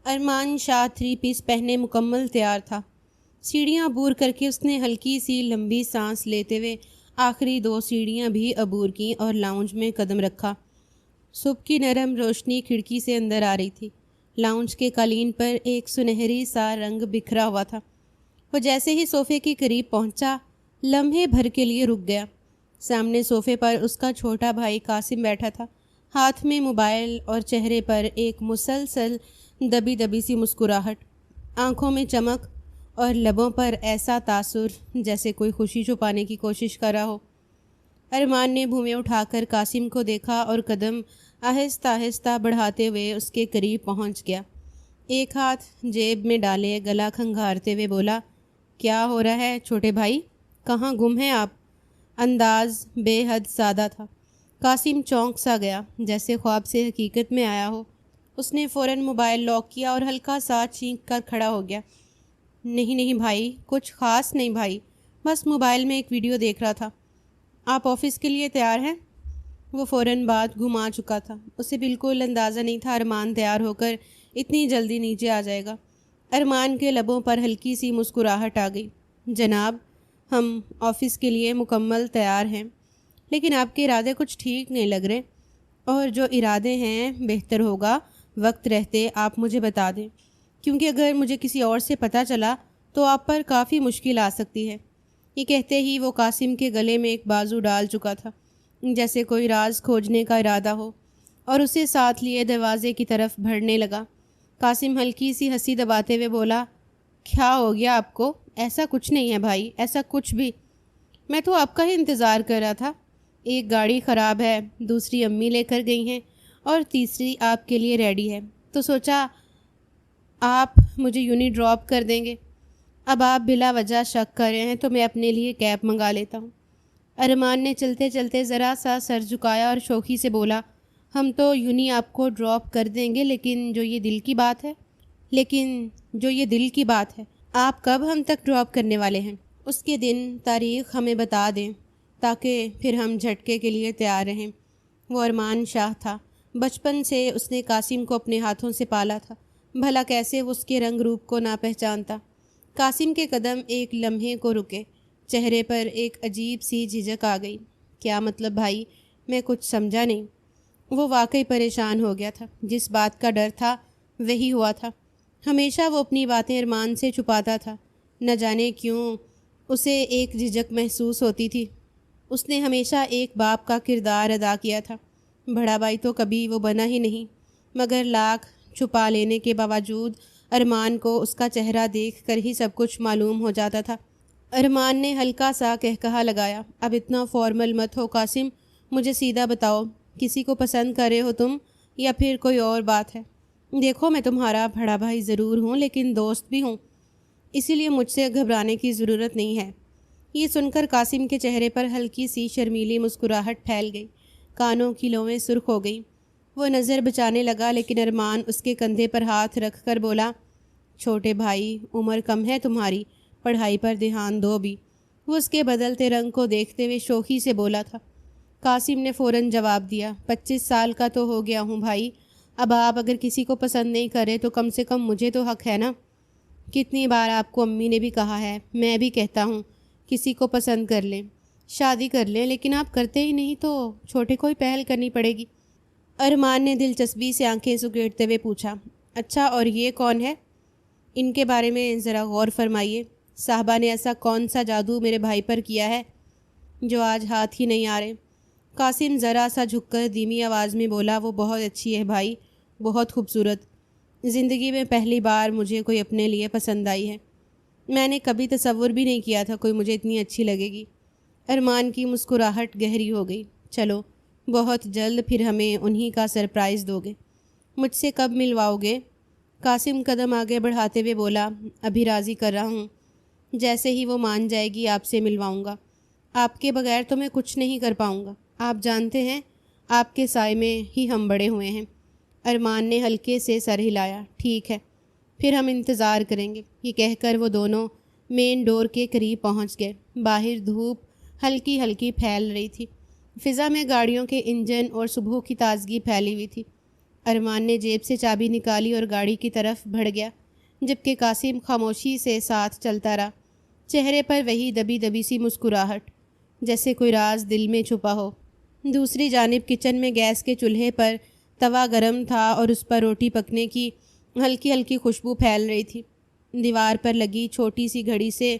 ارمان شاہ 3 پیس پہنے مکمل تیار تھا۔ سیڑھیاں عبور کر کے اس نے ہلکی سی لمبی سانس لیتے ہوئے آخری 2 سیڑھیاں بھی عبور کیں اور لاؤنج میں قدم رکھا۔ صبح کی نرم روشنی کھڑکی سے اندر آ رہی تھی۔ لاؤنج کے قالین پر ایک سنہری سا رنگ بکھرا ہوا تھا۔ وہ جیسے ہی صوفے کے قریب پہنچا، لمحے بھر کے لیے رک گیا۔ سامنے صوفے پر اس کا چھوٹا بھائی قاسم بیٹھا تھا، ہاتھ میں موبائل اور چہرے پر ایک مسلسل دبی دبی سی مسکراہٹ، آنکھوں میں چمک اور لبوں پر ایسا تاثر جیسے کوئی خوشی چھپانے کی کوشش کر رہا ہو۔ ارمان نے بھویں اٹھا کر قاسم کو دیکھا اور قدم آہستہ آہستہ بڑھاتے ہوئے اس کے قریب پہنچ گیا۔ ایک ہاتھ جیب میں ڈالے گلا کھنگھارتے ہوئے بولا، کیا ہو رہا ہے چھوٹے بھائی؟ کہاں گم ہیں آپ؟ انداز بے حد سادہ تھا۔ قاسم چونک سا گیا، جیسے خواب سے حقیقت میں آیا ہو۔ اس نے فوراً موبائل لاک کیا اور ہلکا سا چینک کر کھڑا ہو گیا۔ نہیں بھائی، کچھ خاص نہیں بھائی، بس موبائل میں ایک ویڈیو دیکھ رہا تھا۔ آپ آفس کے لیے تیار ہیں؟ وہ فوراً بات گھما چکا تھا۔ اسے بالکل اندازہ نہیں تھا ارمان تیار ہو کر اتنی جلدی نیچے آ جائے گا۔ ارمان کے لبوں پر ہلکی سی مسکراہٹ آ گئی۔ جناب، ہم آفس کے لیے مکمل تیار ہیں، لیکن آپ کے ارادے کچھ ٹھیک نہیں لگ رہے، اور جو ارادے ہیں بہتر ہوگا وقت رہتے آپ مجھے بتا دیں، کیونکہ اگر مجھے کسی اور سے پتہ چلا تو آپ پر کافی مشکل آ سکتی ہے۔ یہ کہتے ہی وہ قاسم کے گلے میں ایک بازو ڈال چکا تھا، جیسے کوئی راز کھوجنے کا ارادہ ہو، اور اسے ساتھ لیے دروازے کی طرف بڑھنے لگا۔ قاسم ہلکی سی ہنسی دباتے ہوئے بولا، کیا ہو گیا آپ کو؟ ایسا کچھ نہیں ہے بھائی، ایسا کچھ بھی۔ میں تو آپ کا ہی انتظار کر رہا تھا۔ ایک گاڑی خراب ہے، دوسری امی لے کر گئی ہیں، اور تیسری آپ کے لیے ریڈی ہے، تو سوچا آپ مجھے یونی ڈراپ کر دیں گے۔ اب آپ بلا وجہ شک کر رہے ہیں تو میں اپنے لیے کیب منگا لیتا ہوں۔ ارمان نے چلتے چلتے ذرا سا سر جھکایا اور شوخی سے بولا، ہم تو یونی آپ کو ڈراپ کر دیں گے، لیکن جو یہ دل کی بات ہے، آپ کب ہم تک ڈراپ کرنے والے ہیں؟ اس کے دن تاریخ ہمیں بتا دیں تاکہ پھر ہم جھٹکے کے لیے تیار رہیں۔ وہ ارمان شاہ تھا۔ بچپن سے اس نے قاسم کو اپنے ہاتھوں سے پالا تھا، بھلا کیسے وہ اس کے رنگ روپ کو نہ پہچانتا۔ قاسم کے قدم ایک لمحے کو رکے، چہرے پر ایک عجیب سی جھجک آ گئی۔ کیا مطلب بھائی؟ میں کچھ سمجھا نہیں۔ وہ واقعی پریشان ہو گیا تھا۔ جس بات کا ڈر تھا وہی ہوا تھا۔ ہمیشہ وہ اپنی باتیں ارمان سے چھپاتا تھا، نہ جانے کیوں اسے ایک جھجک محسوس ہوتی تھی۔ اس نے ہمیشہ ایک باپ کا کردار ادا کیا تھا، بڑا بھائی تو کبھی وہ بنا ہی نہیں، مگر لاکھ چھپا لینے کے باوجود ارمان کو اس کا چہرہ دیکھ کر ہی سب کچھ معلوم ہو جاتا تھا۔ ارمان نے ہلکا سا کہکہا لگایا، اب اتنا فارمل مت ہو قاسم، مجھے سیدھا بتاؤ، کسی کو پسند کر رہے ہو تم یا پھر کوئی اور بات ہے؟ دیکھو، میں تمہارا بڑا بھائی ضرور ہوں لیکن دوست بھی ہوں، اسی لیے مجھ سے گھبرانے کی ضرورت نہیں ہے۔ یہ سن کر قاسم کے چہرے پر ہلکی سی شرمیلی مسکراہٹ پھیل گئی، کانوں کی لویں سرخ ہو گئیں۔ وہ نظر بچانے لگا لیکن ارمان اس کے کندھے پر ہاتھ رکھ کر بولا، چھوٹے بھائی، عمر کم ہے تمہاری، پڑھائی پر دھیان دو بھی۔ وہ اس کے بدلتے رنگ کو دیکھتے ہوئے شوخی سے بولا تھا۔ قاسم نے فوراً جواب دیا، 25 سال کا تو ہو گیا ہوں بھائی، اب آپ اگر کسی کو پسند نہیں کرے تو کم سے کم مجھے تو حق ہے نا۔ کتنی بار آپ کو امی نے بھی کہا ہے، میں بھی کہتا ہوں، کسی کو پسند کر لیں، شادی کر لیں، لیکن آپ کرتے ہی نہیں، تو چھوٹے کو ہی پہل کرنی پڑے گی۔ ارمان نے دلچسپی سے آنکھیں سکیڑتے ہوئے پوچھا، اچھا اور یہ کون ہے؟ ان کے بارے میں ذرا غور فرمائیے۔ صاحبہ نے ایسا کون سا جادو میرے بھائی پر کیا ہے جو آج ہاتھ ہی نہیں آ رہے؟ قاسم ذرا سا جھک کر دھیمی آواز میں بولا، وہ بہت اچھی ہے بھائی، بہت خوبصورت۔ زندگی میں پہلی بار مجھے کوئی اپنے لیے پسند آئی ہے۔ میں نے کبھی تصور بھی نہیں کیا تھا کوئی مجھے اتنی اچھی لگے گی۔ ارمان کی مسکراہٹ گہری ہو گئی۔ چلو، بہت جلد پھر ہمیں انہی کا سرپرائز دو گے۔ مجھ سے کب ملواؤ گے؟ قاسم قدم آگے بڑھاتے ہوئے بولا، ابھی راضی کر رہا ہوں، جیسے ہی وہ مان جائے گی آپ سے ملواؤں گا۔ آپ کے بغیر تو میں کچھ نہیں کر پاؤں گا، آپ جانتے ہیں، آپ کے سائے میں ہی ہم بڑے ہوئے ہیں۔ ارمان نے ہلکے سے سر ہلایا، ٹھیک ہے، پھر ہم انتظار کریں گے۔ یہ کہہ کر وہ دونوں مین ڈور کے قریب پہنچ گئے۔ باہر دھوپ ہلکی ہلکی پھیل رہی تھی، فضا میں گاڑیوں کے انجن اور صبح کی تازگی پھیلی ہوئی تھی۔ ارمان نے جیب سے چابی نکالی اور گاڑی کی طرف بڑھ گیا، جبکہ قاسم خاموشی سے ساتھ چلتا رہا، چہرے پر وہی دبی دبی سی مسکراہٹ، جیسے کوئی راز دل میں چھپا ہو۔ دوسری جانب کچن میں گیس کے چولہے پر توا گرم تھا اور اس پر روٹی پکنے کی ہلکی ہلکی خوشبو پھیل رہی تھی۔ دیوار پر لگی چھوٹی سی گھڑی سے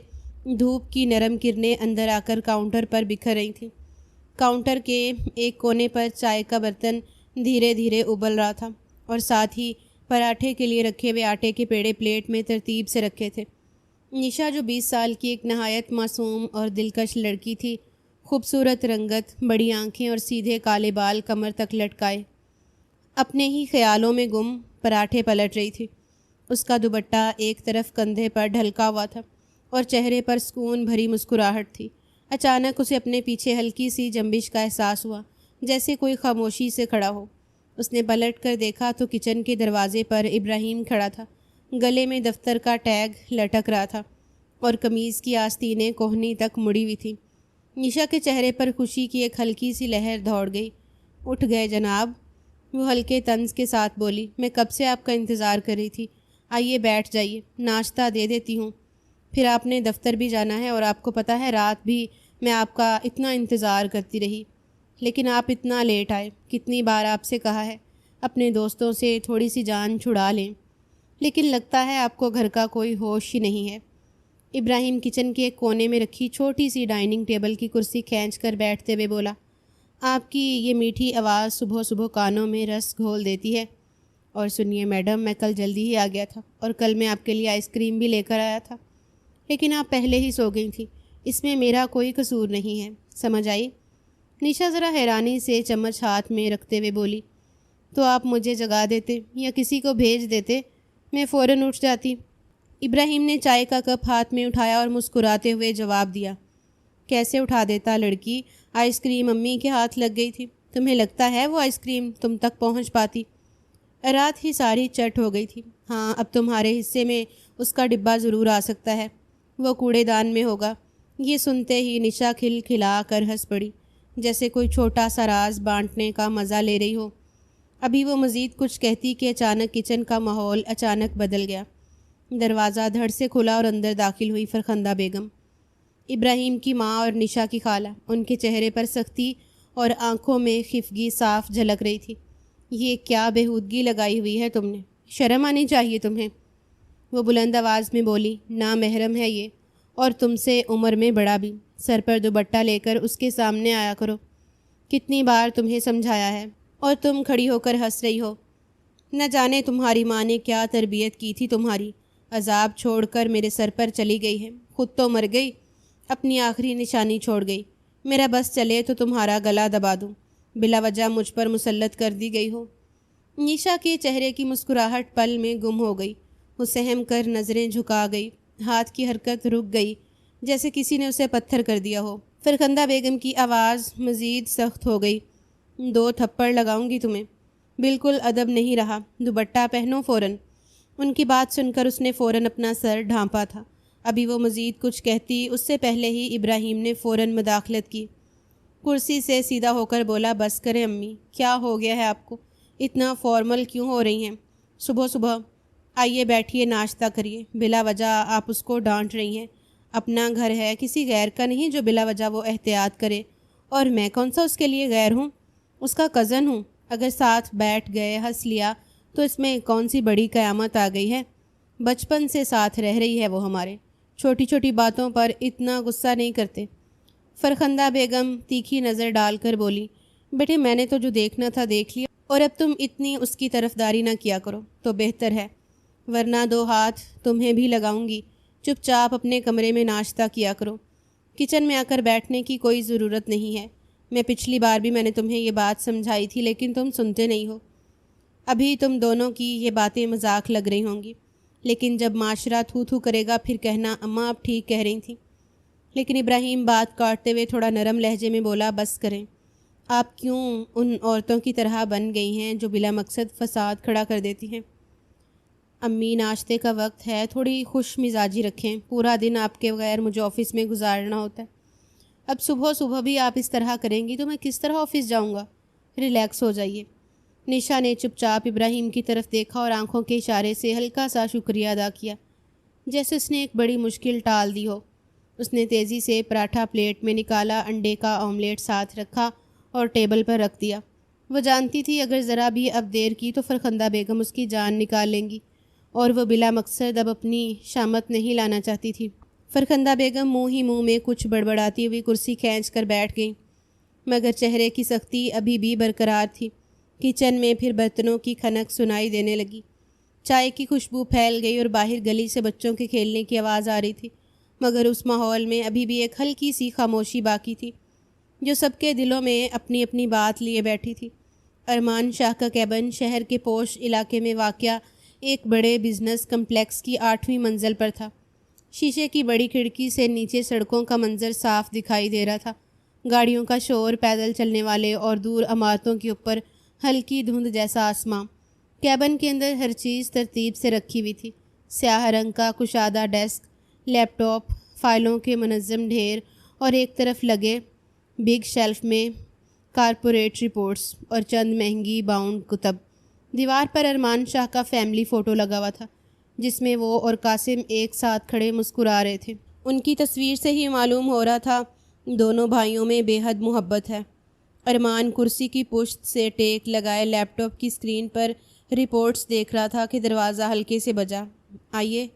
دھوپ کی نرم کرنیں اندر آ کر کاؤنٹر پر بکھر رہی تھیں۔ کاؤنٹر کے ایک کونے پر چائے کا برتن دھیرے دھیرے ابل رہا تھا اور ساتھ ہی پراٹھے کے لیے رکھے ہوئے آٹے کے پیڑے پلیٹ میں ترتیب سے رکھے تھے۔ نشا، جو 20 سال کی ایک نہایت معصوم اور دلکش لڑکی تھی، خوبصورت رنگت، بڑی آنکھیں اور سیدھے کالے بال کمر تک لٹکائے، اپنے ہی خیالوں میں گم پراٹھے پلٹ رہی تھی۔ اس کا دوپٹہ ایک طرف کندھے پر ڈھلکا ہوا تھا اور چہرے پر سکون بھری مسکراہٹ تھی۔ اچانک اسے اپنے پیچھے ہلکی سی جنبش کا احساس ہوا، جیسے کوئی خاموشی سے کھڑا ہو۔ اس نے پلٹ کر دیکھا تو کچن کے دروازے پر ابراہیم کھڑا تھا، گلے میں دفتر کا ٹیگ لٹک رہا تھا اور قمیض کی آستینیں کوہنی تک مڑی ہوئی تھیں۔ نشا کے چہرے پر خوشی کی ایک ہلکی سی لہر دوڑ گئی۔ اٹھ گئے جناب؟ وہ ہلکے طنز کے ساتھ بولی۔ میں کب سے آپ کا انتظار کر رہی تھی، آئیے بیٹھ جائیے، ناشتہ دے دیتی ہوں۔ پھر آپ نے دفتر بھی جانا ہے اور آپ کو پتہ ہے رات بھی میں آپ کا اتنا انتظار کرتی رہی، لیکن آپ اتنا لیٹ آئے۔ کتنی بار آپ سے کہا ہے اپنے دوستوں سے تھوڑی سی جان چھڑا لیں، لیکن لگتا ہے آپ کو گھر کا کوئی ہوش ہی نہیں ہے۔ ابراہیم کچن کے ایک کونے میں رکھی چھوٹی سی ڈائننگ ٹیبل کی کرسی کھینچ کر بیٹھتے ہوئے بولا، آپ کی یہ میٹھی آواز صبح صبح کانوں میں رس گھول دیتی ہے۔ اور سنیے میڈم، میں کل جلدی ہی آ گیا تھا اور کل میں آپ کے لیے آئس کریم بھی لے کر آیا تھا، لیکن آپ پہلے ہی سو گئی تھیں۔ اس میں میرا کوئی قصور نہیں ہے، سمجھ آئی؟ نشا ذرا حیرانی سے چمچ ہاتھ میں رکھتے ہوئے بولی، تو آپ مجھے جگا دیتے یا کسی کو بھیج دیتے، میں فوراً اٹھ جاتی۔ ابراہیم نے چائے کا کپ ہاتھ میں اٹھایا اور مسکراتے ہوئے جواب دیا، کیسے اٹھا دیتا لڑکی، آئس کریم امی کے ہاتھ لگ گئی تھی، تمہیں لگتا ہے وہ آئس کریم تم تک پہنچ پاتی؟ رات ہی ساری چٹ ہو گئی تھی۔ ہاں، اب تمہارے حصے میں اس کا ڈبہ ضرور آ سکتا ہے، وہ کوڑے دان میں ہوگا۔ یہ سنتے ہی نشا کھل کھلا کر ہنس پڑی، جیسے کوئی چھوٹا سا راز بانٹنے کا مزہ لے رہی ہو۔ ابھی وہ مزید کچھ کہتی کہ اچانک کچن کا ماحول اچانک بدل گیا۔ دروازہ دھڑ سے کھلا اور اندر داخل ہوئی فرخندہ بیگم، ابراہیم کی ماں اور نشا کی خالہ۔ ان کے چہرے پر سختی اور آنکھوں میں خفگی صاف جھلک رہی تھی۔ یہ کیا بےہودگی لگائی ہوئی ہے تم نے، شرم آنی چاہیے تمہیں، وہ بلند آواز میں بولی۔ نامحرم ہے یہ، اور تم سے عمر میں بڑا بھی، سر پر دوپٹہ لے کر اس کے سامنے آیا کرو۔ کتنی بار تمہیں سمجھایا ہے اور تم کھڑی ہو کر ہنس رہی ہو۔ نہ جانے تمہاری ماں نے کیا تربیت کی تھی تمہاری، عذاب چھوڑ کر میرے سر پر چلی گئی ہے، خود تو مر گئی، اپنی آخری نشانی چھوڑ گئی۔ میرا بس چلے تو تمہارا گلا دبا دوں، بلا وجہ مجھ پر مسلط کر دی گئی ہو۔ نشا کے چہرے کی مسکراہٹ پل میں گم ہو گئی، وہ سہم کر نظریں جھکا گئی، ہاتھ کی حرکت رک گئی، جیسے کسی نے اسے پتھر کر دیا ہو۔ فرخندہ بیگم کی آواز مزید سخت ہو گئی، 2 تھپڑ لگاؤں گی تمہیں، بالکل ادب نہیں رہا، دوپٹہ پہنو فوراً۔ ان کی بات سن کر اس نے فوراً اپنا سر ڈھانپا تھا۔ ابھی وہ مزید کچھ کہتی، اس سے پہلے ہی ابراہیم نے فوراً مداخلت کی۔ کرسی سے سیدھا ہو کر بولا، بس کریں امی، کیا ہو گیا ہے آپ کو، اتنا فارمل کیوں ہو رہی ہیں صبح صبح؟ آئیے بیٹھیے، ناشتہ کریے، بلا وجہ آپ اس کو ڈانٹ رہی ہیں۔ اپنا گھر ہے، کسی غیر کا نہیں جو بلا وجہ وہ احتیاط کرے، اور میں کون سا اس کے لیے غیر ہوں، اس کا کزن ہوں۔ اگر ساتھ بیٹھ گئے، ہنس لیا تو اس میں کون سی بڑی قیامت آ گئی ہے؟ بچپن سے ساتھ رہ رہی ہے وہ ہمارے، چھوٹی چھوٹی باتوں پر اتنا غصہ نہیں کرتے۔ فرخندہ بیگم تیکھی نظر ڈال کر بولی، بیٹے میں نے تو جو دیکھنا تھا دیکھ لیا، اور اب تم اتنی اس کی طرفداری نہ کیا کرو تو بہتر ہے، ورنہ 2 ہاتھ تمہیں بھی لگاؤں گی۔ چپ چاپ اپنے کمرے میں ناشتہ کیا کرو، کچن میں آ کر بیٹھنے کی کوئی ضرورت نہیں ہے۔ میں پچھلی بار بھی میں نے تمہیں یہ بات سمجھائی تھی، لیکن تم سنتے نہیں ہو۔ ابھی تم دونوں کی یہ باتیں مذاق لگ رہی ہوں گی، لیکن جب معاشرہ تھو تھو کرے گا پھر کہنا اماں آپ ٹھیک کہہ رہی تھیں۔ لیکن ابراہیم بات کاٹتے ہوئے تھوڑا نرم لہجے میں بولا، بس کریں، آپ کیوں ان عورتوں کی طرح بن گئی ہیں جو بلا مقصد فساد کھڑا کر دیتی ہیں؟ امی ناشتے کا وقت ہے، تھوڑی خوش مزاجی رکھیں، پورا دن آپ کے بغیر مجھے آفس میں گزارنا ہوتا ہے، اب صبح صبح بھی آپ اس طرح کریں گی تو میں کس طرح آفس جاؤں گا؟ ریلیکس ہو جائیے۔ نشا نے چپ چاپ ابراہیم کی طرف دیکھا اور آنکھوں کے اشارے سے ہلکا سا شکریہ ادا کیا، جیسے اس نے ایک بڑی مشکل ٹال دی ہو۔ اس نے تیزی سے پراٹھا پلیٹ میں نکالا، انڈے کا آملیٹ ساتھ رکھا اور ٹیبل پر رکھ دیا۔ وہ جانتی تھی اگر ذرا بھی اب دیر کی تو فرخندہ بیگم اس کی جان نکال لیں گی، اور وہ بلا مقصد اب اپنی شامت نہیں لانا چاہتی تھی۔ فرخندہ بیگم منہ ہی منہ میں کچھ بڑبڑاتی ہوئی کرسی کھینچ کر بیٹھ گئیں، مگر چہرے کی سختی ابھی بھی برقرار تھی۔ کچن میں پھر برتنوں کی کھنک سنائی دینے لگی، چائے کی خوشبو پھیل گئی اور باہر گلی سے بچوں کے کھیلنے کی آواز آ رہی تھی، مگر اس ماحول میں ابھی بھی ایک ہلکی سی خاموشی باقی تھی جو سب کے دلوں میں اپنی اپنی بات لیے بیٹھی تھی۔ ارمان شاہ کا کیبن شہر کے پوش علاقے میں واقع ایک بڑے بزنس کمپلیکس کی 8ویں منزل پر تھا۔ شیشے کی بڑی کھڑکی سے نیچے سڑکوں کا منظر صاف دکھائی دے رہا تھا، گاڑیوں کا شور، پیدل چلنے والے اور دور عمارتوں کے اوپر ہلکی دھند جیسا آسمان۔ کیبن کے اندر ہر چیز ترتیب سے رکھی ہوئی تھی، سیاہ رنگ کا کشادہ ڈیسک، لیپ ٹاپ، فائلوں کے منظم ڈھیر اور ایک طرف لگے بگ شیلف میں کارپوریٹ رپورٹس اور چند مہنگی باؤنڈ کتب۔ دیوار پر ارمان شاہ کا فیملی فوٹو لگا ہوا تھا، جس میں وہ اور قاسم ایک ساتھ کھڑے مسکرا رہے تھے۔ ان کی تصویر سے ہی معلوم ہو رہا تھا دونوں بھائیوں میں بے حد محبت ہے۔ ارمان کرسی کی پشت سے ٹیک لگائے لیپ ٹاپ کی اسکرین پر رپورٹس دیکھ رہا تھا کہ دروازہ ہلکے سے بجا۔ آئیے،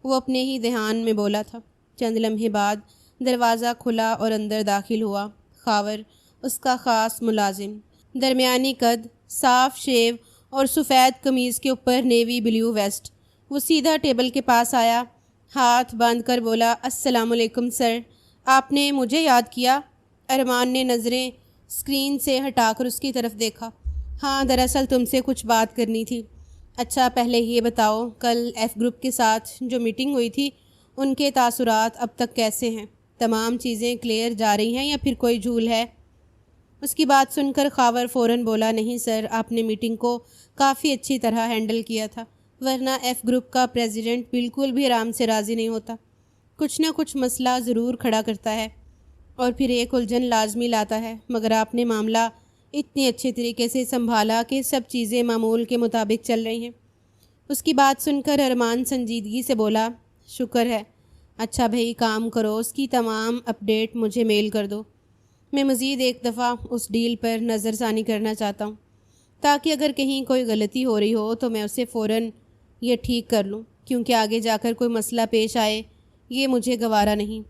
وہ اپنے ہی دھیان میں بولا تھا۔ چند لمحے بعد دروازہ کھلا اور اندر داخل ہوا خاور، اس کا خاص ملازم، درمیانی قد، صاف شیو اور سفید قمیض کے اوپر نیوی بلیو ویسٹ۔ وہ سیدھا ٹیبل کے پاس آیا، ہاتھ باندھ کر بولا، السلام علیکم سر، آپ نے مجھے یاد کیا؟ ارمان نے نظریں اسکرین سے ہٹا کر اس کی طرف دیکھا۔ ہاں، دراصل تم سے کچھ بات کرنی تھی۔ اچھا پہلے یہ بتاؤ، کل ایف گروپ کے ساتھ جو میٹنگ ہوئی تھی ان کے تاثرات اب تک کیسے ہیں؟ تمام چیزیں کلیئر جا رہی ہیں یا پھر کوئی جھول ہے؟ اس کی بات سن کر خاور فوراً بولا، نہیں سر، آپ نے میٹنگ کو کافی اچھی طرح ہینڈل کیا تھا، ورنہ ایف گروپ کا پریزیڈنٹ بالکل بھی آرام سے راضی نہیں ہوتا، کچھ نہ کچھ مسئلہ ضرور کھڑا کرتا ہے اور پھر ایک الجھن لازمی لاتا ہے، مگر آپ نے معاملہ اتنی اچھے طریقے سے سنبھالا کہ سب چیزیں معمول کے مطابق چل رہی ہیں۔ اس کی بات سن کر ارمان سنجیدگی سے بولا، شکر ہے۔ اچھا بھائی کام کرو، اس کی تمام اپڈیٹ مجھے میل کر دو۔ میں مزید ایک دفعہ اس ڈیل پر نظر ثانی کرنا چاہتا ہوں، تاکہ اگر کہیں کوئی غلطی ہو رہی ہو تو میں اسے فوراً یہ ٹھیک کر لوں، کیونکہ آگے جا کر کوئی مسئلہ پیش آئے یہ مجھے گوارا نہیں۔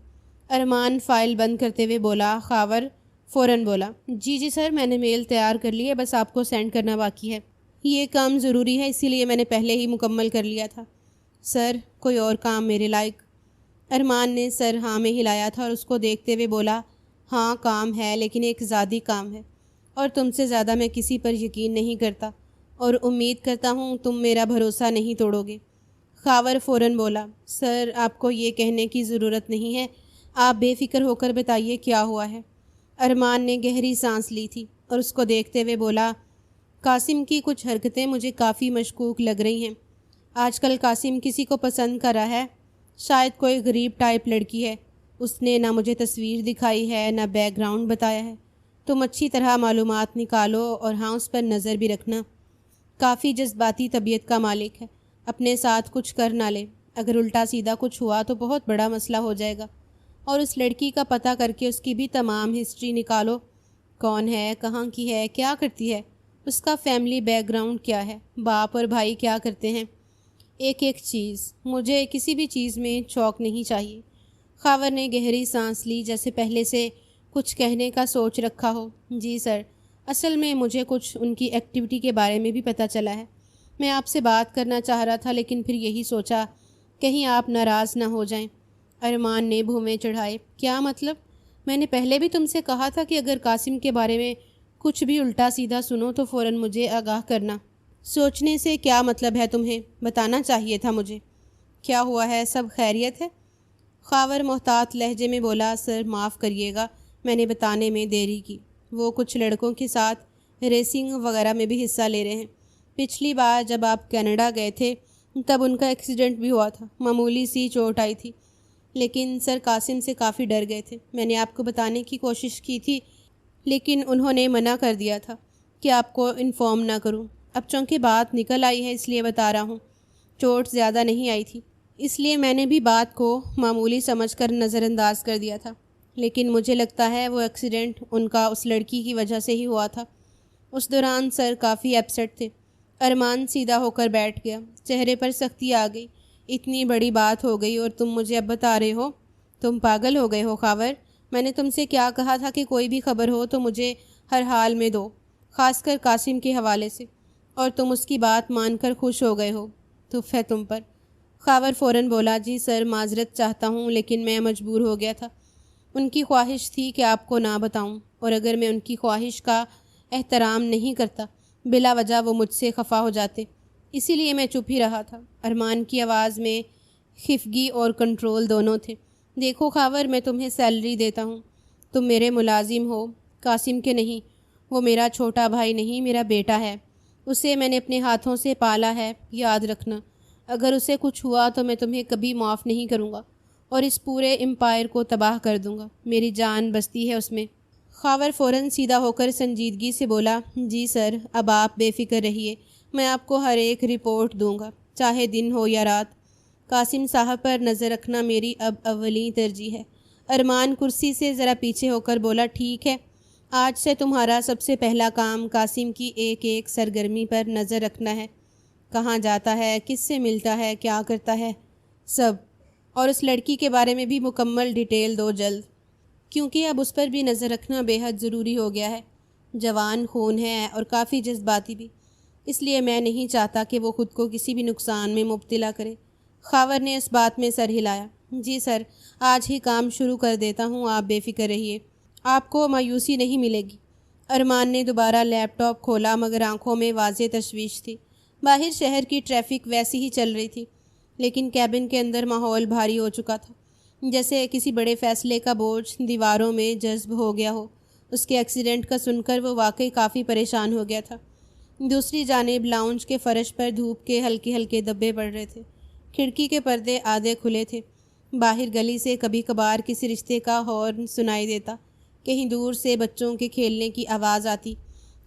ارمان فائل بند کرتے ہوئے بولا۔ خاور فوراً بولا، جی سر، میں نے میل تیار کر لی ہے، بس آپ کو سینڈ کرنا باقی ہے۔ یہ کام ضروری ہے، اسی لیے میں نے پہلے ہی مکمل کر لیا تھا۔ سر، کوئی اور کام میرے لائق؟ ارمان نے سر ہاں میں ہلایا تھا اور اس کو دیکھتے ہوئے بولا، ہاں کام ہے، لیکن ایک ذاتی کام ہے، اور تم سے زیادہ میں کسی پر یقین نہیں کرتا، اور امید کرتا ہوں تم میرا بھروسہ نہیں توڑو گے۔ خاور فوراً بولا، سر آپ کو یہ کہنے کی ضرورت نہیں ہے، آپ بے فکر ہو کر بتائیے کیا ہوا ہے۔ ارمان نے گہری سانس لی تھی اور اس کو دیکھتے ہوئے بولا، قاسم کی کچھ حرکتیں مجھے کافی مشکوک لگ رہی ہیں۔ آج کل قاسم کسی کو پسند کر رہا ہے، شاید کوئی غریب ٹائپ لڑکی ہے، اس نے نہ مجھے تصویر دکھائی ہے نہ بیک گراؤنڈ بتایا ہے۔ تم اچھی طرح معلومات نکالو اور ہاں اس پر نظر بھی رکھنا، کافی جذباتی طبیعت کا مالک ہے، اپنے ساتھ کچھ کر نہ لے، اگر الٹا سیدھا کچھ ہوا تو بہت بڑا مسئلہ ہو جائے گا۔ اور اس لڑکی کا پتہ کر کے اس کی بھی تمام ہسٹری نکالو، کون ہے، کہاں کی ہے، کیا کرتی ہے، اس کا فیملی بیک گراؤنڈ کیا ہے، باپ اور بھائی کیا کرتے ہیں، ایک ایک چیز۔ مجھے کسی بھی چیز میں چوک نہیں چاہیے۔ خاور نے گہری سانس لی، جیسے پہلے سے کچھ کہنے کا سوچ رکھا ہو۔ جی سر، اصل میں مجھے کچھ ان کی ایکٹیویٹی کے بارے میں بھی پتہ چلا ہے، میں آپ سے بات کرنا چاہ رہا تھا، لیکن پھر یہی سوچا کہیں آپ ناراض نہ ہو جائیں۔ ارمان نے بھومے چڑھائے، کیا مطلب؟ میں نے پہلے بھی تم سے کہا تھا کہ اگر قاسم کے بارے میں کچھ بھی الٹا سیدھا سنو تو فوراً مجھے آگاہ کرنا۔ سوچنے سے کیا مطلب ہے تمہیں؟ بتانا چاہیے تھا مجھے۔ کیا ہوا ہے، سب خیریت ہے؟ خاور محتاط لہجے میں بولا، سر معاف کریے گا، میں نے بتانے میں دیری کی، وہ کچھ لڑکوں کے ساتھ ریسنگ وغیرہ میں بھی حصہ لے رہے ہیں۔ پچھلی بار جب آپ کینیڈا گئے تھے تب ان کا ایکسیڈنٹ بھی ہوا تھا، معمولی سی چوٹ آئی تھی، لیکن سر قاسم سے کافی ڈر گئے تھے۔ میں نے آپ کو بتانے کی کوشش کی تھی لیکن انہوں نے منع کر دیا تھا۔ کہ آپ کو انفارم نہ کروں۔ اب چونکہ بات نکل آئی ہے اس لیے بتا رہا ہوں۔ چوٹ زیادہ نہیں آئی تھی، اس لیے میں نے بھی بات کو معمولی سمجھ کر نظر انداز کر دیا تھا، لیکن مجھے لگتا ہے وہ ایکسیڈنٹ ان کا اس لڑکی کی وجہ سے ہی ہوا تھا۔ اس دوران سر کافی اپسیٹ تھے۔ ارمان سیدھا ہو کر بیٹھ گیا، چہرے پر سختی آ گئی۔ اتنی بڑی بات ہو گئی اور تم مجھے اب بتا رہے ہو؟ تم پاگل ہو گئے ہو خاور؟ میں نے تم سے کیا کہا تھا کہ کوئی بھی خبر ہو تو مجھے ہر حال میں دو، خاص کر قاسم کے حوالے سے، اور تم اس کی بات مان کر خوش ہو گئے ہو۔ تف ہے تم پر۔ خاور فوراً بولا، جی سر معذرت چاہتا ہوں، لیکن میں مجبور ہو گیا تھا۔ ان کی خواہش تھی کہ آپ کو نہ بتاؤں، اور اگر میں ان کی خواہش کا احترام نہیں کرتا بلا وجہ وہ مجھ سے خفا ہو جاتے، اسی لیے میں چپ ہی رہا تھا۔ ارمان کی آواز میں خفگی اور کنٹرول دونوں تھے۔ دیکھو خاور، میں تمہیں سیلری دیتا ہوں، تم میرے ملازم ہو، قاسم کے نہیں۔ وہ میرا چھوٹا بھائی نہیں، میرا بیٹا ہے، اسے میں نے اپنے ہاتھوں سے پالا ہے، یاد رکھنا۔ اگر اسے کچھ ہوا تو میں تمہیں کبھی معاف نہیں کروں گا اور اس پورے امپائر کو تباہ کر دوں گا۔ میری جان بستی ہے اس میں۔ خاور فوراً سیدھا ہو کر سنجیدگی سے بولا، جی سر، اب آپ بے فکر رہیے، میں آپ کو ہر ایک رپورٹ دوں گا، چاہے دن ہو یا رات۔ قاسم صاحب پر نظر رکھنا میری اب اولین ترجیح ہے۔ ارمان کرسی سے ذرا پیچھے ہو کر بولا، ٹھیک ہے، آج سے تمہارا سب سے پہلا کام قاسم کی ایک ایک سرگرمی پر نظر رکھنا ہے، کہاں جاتا ہے، کس سے ملتا ہے، کیا کرتا ہے، سب، اور اس لڑکی کے بارے میں بھی مکمل ڈیٹیل دو جلد، کیونکہ اب اس پر بھی نظر رکھنا بے حد ضروری ہو گیا ہے۔ جوان خون ہے اور کافی جذباتی بھی، اس لیے میں نہیں چاہتا کہ وہ خود کو کسی بھی نقصان میں مبتلا کرے۔ خاور نے اس بات میں سر ہلایا، جی سر، آج ہی کام شروع کر دیتا ہوں، آپ بے فکر رہیے، آپ کو مایوسی نہیں ملے گی۔ ارمان نے دوبارہ لیپ ٹاپ کھولا، مگر آنکھوں میں واضح تشویش تھی۔ باہر شہر کی ٹریفک ویسی ہی چل رہی تھی، لیکن کیبن کے اندر ماحول بھاری ہو چکا تھا، جیسے کسی بڑے فیصلے کا بوجھ دیواروں میں جذب ہو گیا ہو۔ اس کے ایکسیڈنٹ کا سن کر وہ واقعی کافی پریشان ہو گیا تھا۔ دوسری جانب لاؤنج کے فرش پر دھوپ کے ہلکے ہلکے دبے پڑ رہے تھے، کھڑکی کے پردے آدھے کھلے تھے۔ باہر گلی سے کبھی کبھار کسی رشتے کا ہارن سنائی دیتا، کہیں دور سے بچوں کے کھیلنے کی آواز آتی،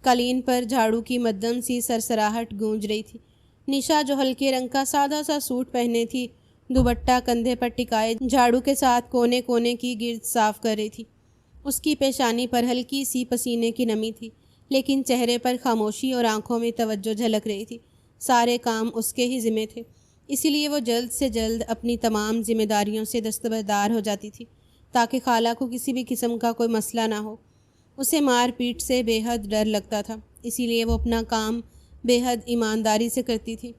قالین پر جھاڑو کی مدھم سی سرسراہٹ گونج رہی تھی۔ نشا، جو ہلکے رنگ کا سادہ سا سوٹ پہنے تھی، دوپٹہ کندھے پر ٹکائے جھاڑو کے ساتھ کونے کونے کی گرد صاف کر رہی تھی۔ اس کی پیشانی پر ہلکی سی پسینے کی نمی تھی، لیکن چہرے پر خاموشی اور آنکھوں میں توجہ جھلک رہی تھی۔ سارے کام اس کے ہی ذمے تھے، اسی لیے وہ جلد سے جلد اپنی تمام ذمہ داریوں سے دستبردار ہو جاتی تھی، تاکہ خالہ کو کسی بھی قسم کا کوئی مسئلہ نہ ہو۔ اسے مار پیٹ سے بے حد ڈر لگتا تھا، اسی لیے وہ اپنا کام بے حد ایمانداری سے کرتی تھی۔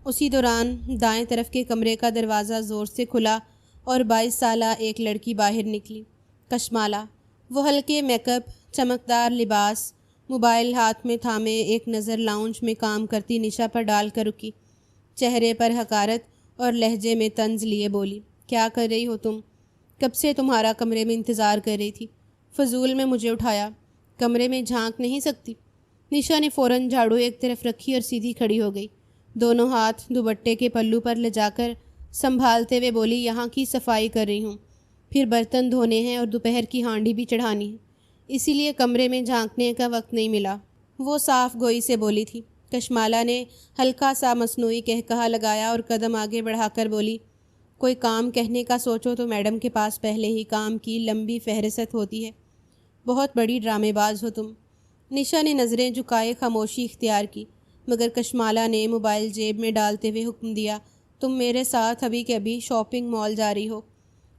اسی دوران دائیں طرف کے کمرے کا دروازہ زور سے کھلا اور 22 سالہ ایک لڑکی باہر نکلی، کشمالہ۔ وہ ہلکے میک اپ، چمکدار لباس، موبائل ہاتھ میں تھامے ایک نظر لاؤنج میں کام کرتی نشا پر ڈال کر رکی۔ چہرے پر حقارت اور لہجے میں طنز لیے بولی، کیا کر رہی ہو تم؟ کب سے تمہارا کمرے میں انتظار کر رہی تھی، فضول میں مجھے اٹھایا، کمرے میں جھانک نہیں سکتی؟ نشا نے فوراً جھاڑو ایک طرف رکھی اور سیدھی کھڑی ہو گئی، دونوں ہاتھ دوپٹے کے پلو پر لے جا کر سنبھالتے ہوئے بولی، یہاں کی صفائی کر رہی ہوں، پھر برتن دھونے ہیں اور دوپہر کی ہانڈی بھی چڑھانی ہے، اسی لیے کمرے میں جھانکنے کا وقت نہیں ملا، وہ صاف گوئی سے بولی تھی۔ کشمالہ نے ہلکا سا مصنوعی قہقہا لگایا اور قدم آگے بڑھا کر بولی، کوئی کام کہنے کا سوچو تو میڈم کے پاس پہلے ہی کام کی لمبی فہرست ہوتی ہے، بہت بڑی ڈرامے باز ہو تم۔ نشا نے نظریں جھکائے خاموشی اختیار کی، مگر کشمالہ نے موبائل جیب میں ڈالتے ہوئے حکم دیا، تم میرے ساتھ ابھی کے ابھی شاپنگ مال جا رہی ہو،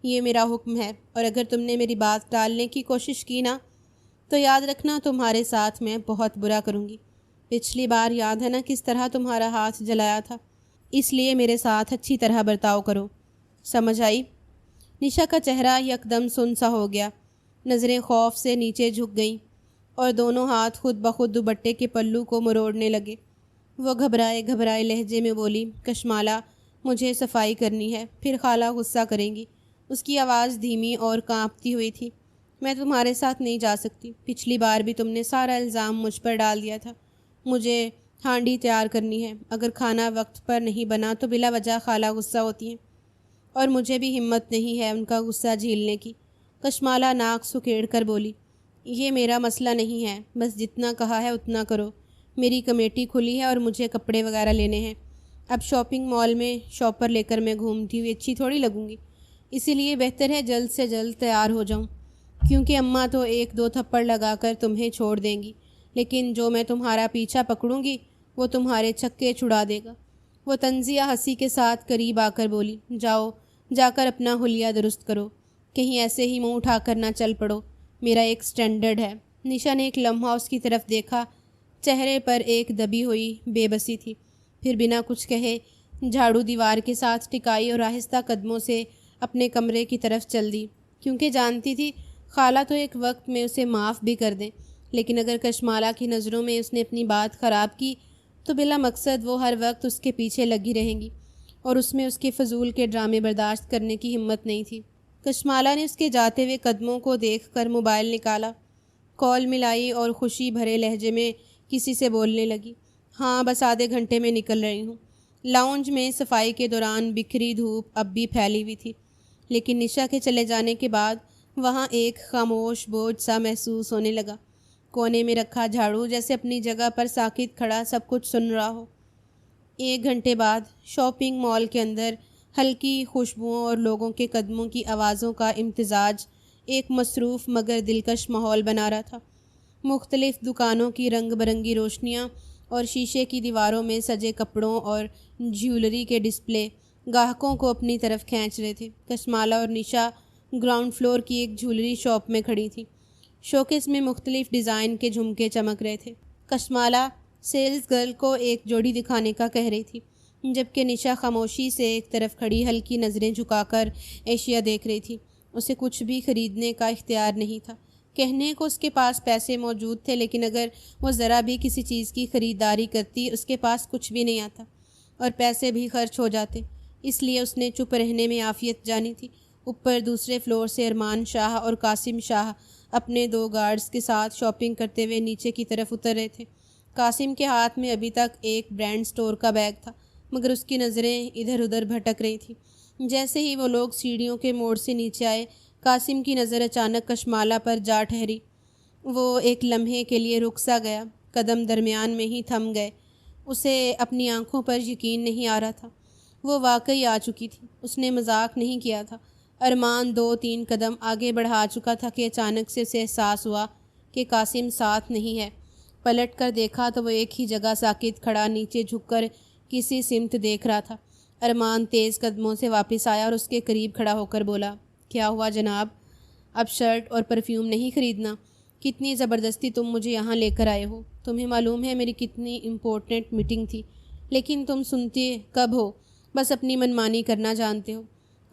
یہ میرا حکم ہے، اور اگر تم نے میری بات ٹالنے کی کوشش کی نا تو یاد رکھنا تمہارے ساتھ میں بہت برا کروں گی۔ پچھلی بار یاد ہے نا کس طرح تمہارا ہاتھ جلایا تھا، اس لیے میرے ساتھ اچھی طرح برتاؤ کرو، سمجھ آئی؟ نشا کا چہرہ یکدم سن سا ہو گیا، نظریں خوف سے نیچے جھک گئیں اور دونوں ہاتھ خود بخود دوپٹے کے پلو کو مروڑنے لگے۔ وہ گھبرائے گھبرائے لہجے میں بولی، کشمالہ، مجھے صفائی کرنی ہے، پھر خالہ غصہ کریں گی۔ اس کی آواز دھیمی اور کانپتی ہوئی تھی، میں تمہارے ساتھ نہیں جا سکتی، پچھلی بار بھی تم نے سارا الزام مجھ پر ڈال دیا تھا، مجھے ہانڈی تیار کرنی ہے، اگر کھانا وقت پر نہیں بنا تو بلا وجہ خالہ غصہ ہوتی ہیں، اور مجھے بھی ہمت نہیں ہے ان کا غصہ جھیلنے کی۔ کشمالہ ناک سکیڑ کر بولی، یہ میرا مسئلہ نہیں ہے، بس جتنا کہا ہے اتنا کرو۔ میری کمیٹی کھلی ہے اور مجھے کپڑے وغیرہ لینے ہیں۔ اب شاپنگ مال میں شاپر لے کر میں گھومتی ہوئی اچھی تھوڑی لگوں گی، اسی لیے بہتر ہے جلد سے جلد تیار ہو جاؤں، کیونکہ اماں تو ایک دو تھپڑ لگا کر تمہیں چھوڑ دیں گی، لیکن جو میں تمہارا پیچھا پکڑوں گی وہ تمہارے چھکے چھڑا دے گا۔ وہ طنزیہ ہنسی کے ساتھ قریب آ کر بولی، جاؤ جا کر اپنا حلیہ درست کرو، کہیں ایسے ہی منہ اٹھا کر نہ چل پڑو، میرا ایک سٹینڈرڈ ہے۔ نشا نے ایک لمحہ اس کی طرف دیکھا، چہرے پر ایک دبی ہوئی بے بسی تھی، پھر بنا کچھ کہے جھاڑو دیوار کے ساتھ ٹکائی اور آہستہ قدموں سے اپنے کمرے کی طرف چل دی، کیونکہ جانتی تھی خالہ تو ایک وقت میں اسے معاف بھی کر دیں، لیکن اگر کشمالہ کی نظروں میں اس نے اپنی بات خراب کی تو بلا مقصد وہ ہر وقت اس کے پیچھے لگی رہیں گی، اور اس میں اس کے فضول کے ڈرامے برداشت کرنے کی ہمت نہیں تھی۔ کشمالہ نے اس کے جاتے ہوئے قدموں کو دیکھ کر موبائل نکالا، کال ملائی اور خوشی بھرے لہجے میں کسی سے بولنے لگی، ہاں بس آدھے گھنٹے میں نکل رہی ہوں۔ لاؤنج میں صفائی کے دوران بکھری دھوپ اب بھی پھیلی ہوئی تھی، لیکن نشا کے چلے جانے کے بعد وہاں ایک خاموش بوجھ سا محسوس ہونے لگا، کونے میں رکھا جھاڑو جیسے اپنی جگہ پر ساکت کھڑا سب کچھ سن رہا ہو۔ 1 گھنٹے بعد شاپنگ مال کے اندر ہلکی خوشبوؤں اور لوگوں کے قدموں کی آوازوں کا امتزاج ایک مصروف مگر دلکش ماحول بنا رہا تھا۔ مختلف دکانوں کی رنگ برنگی روشنیاں اور شیشے کی دیواروں میں سجے کپڑوں اور جیولری کے ڈسپلے گاہکوں کو اپنی طرف کھینچ رہے تھے۔ کشمالہ اور نشا گراؤنڈ فلور کی ایک جیولری شاپ میں کھڑی تھی، شوکیس میں مختلف ڈیزائن کے جھمکے چمک رہے تھے۔ کشمالہ سیلز گرل کو ایک جوڑی دکھانے کا کہہ رہی تھی، جبکہ نشا خاموشی سے ایک طرف کھڑی ہلکی نظریں جھکا کر اشیاء دیکھ رہی تھی۔ اسے کچھ بھی خریدنے کا اختیار نہیں تھا، کہنے کو اس کے پاس پیسے موجود تھے، لیکن اگر وہ ذرا بھی کسی چیز کی خریداری کرتی اس کے پاس کچھ بھی نہیں آتا اور پیسے بھی خرچ ہو جاتے، اس لیے اس نے چپ رہنے میں عافیت جانی تھی۔ اوپر دوسرے فلور سے ارمان شاہ اور قاسم شاہ اپنے 2 گارڈز کے ساتھ شاپنگ کرتے ہوئے نیچے کی طرف اتر رہے تھے۔ قاسم کے ہاتھ میں ابھی تک ایک برانڈ سٹور کا بیگ تھا، مگر اس کی نظریں ادھر ادھر بھٹک رہی تھیں۔ جیسے ہی وہ لوگ سیڑھیوں کے موڑ سے نیچے آئے، قاسم کی نظر اچانک کشمالہ پر جا ٹھہری۔ وہ ایک لمحے کے لیے رک سا گیا، قدم درمیان میں ہی تھم گئے۔ اسے اپنی آنکھوں پر یقین نہیں آ رہا تھا، وہ واقعی آ چکی تھی، اس نے مذاق نہیں کیا تھا۔ ارمان 2-3 قدم آگے بڑھا چکا تھا کہ اچانک سے اسے احساس ہوا کہ قاسم ساتھ نہیں ہے۔ پلٹ کر دیکھا تو وہ ایک ہی جگہ ساکت کھڑا نیچے جھک کر کسی سمت دیکھ رہا تھا۔ ارمان تیز قدموں سے واپس آیا اور اس کے قریب کھڑا ہو کر بولا، کیا ہوا جناب؟ اب شرٹ اور پرفیوم نہیں خریدنا؟ کتنی زبردستی تم مجھے یہاں لے کر آئے ہو، تمہیں معلوم ہے میری کتنی امپورٹنٹ میٹنگ تھی، لیکن تم سنتے کب ہو، بس اپنی منمانی کرنا جانتے ہو۔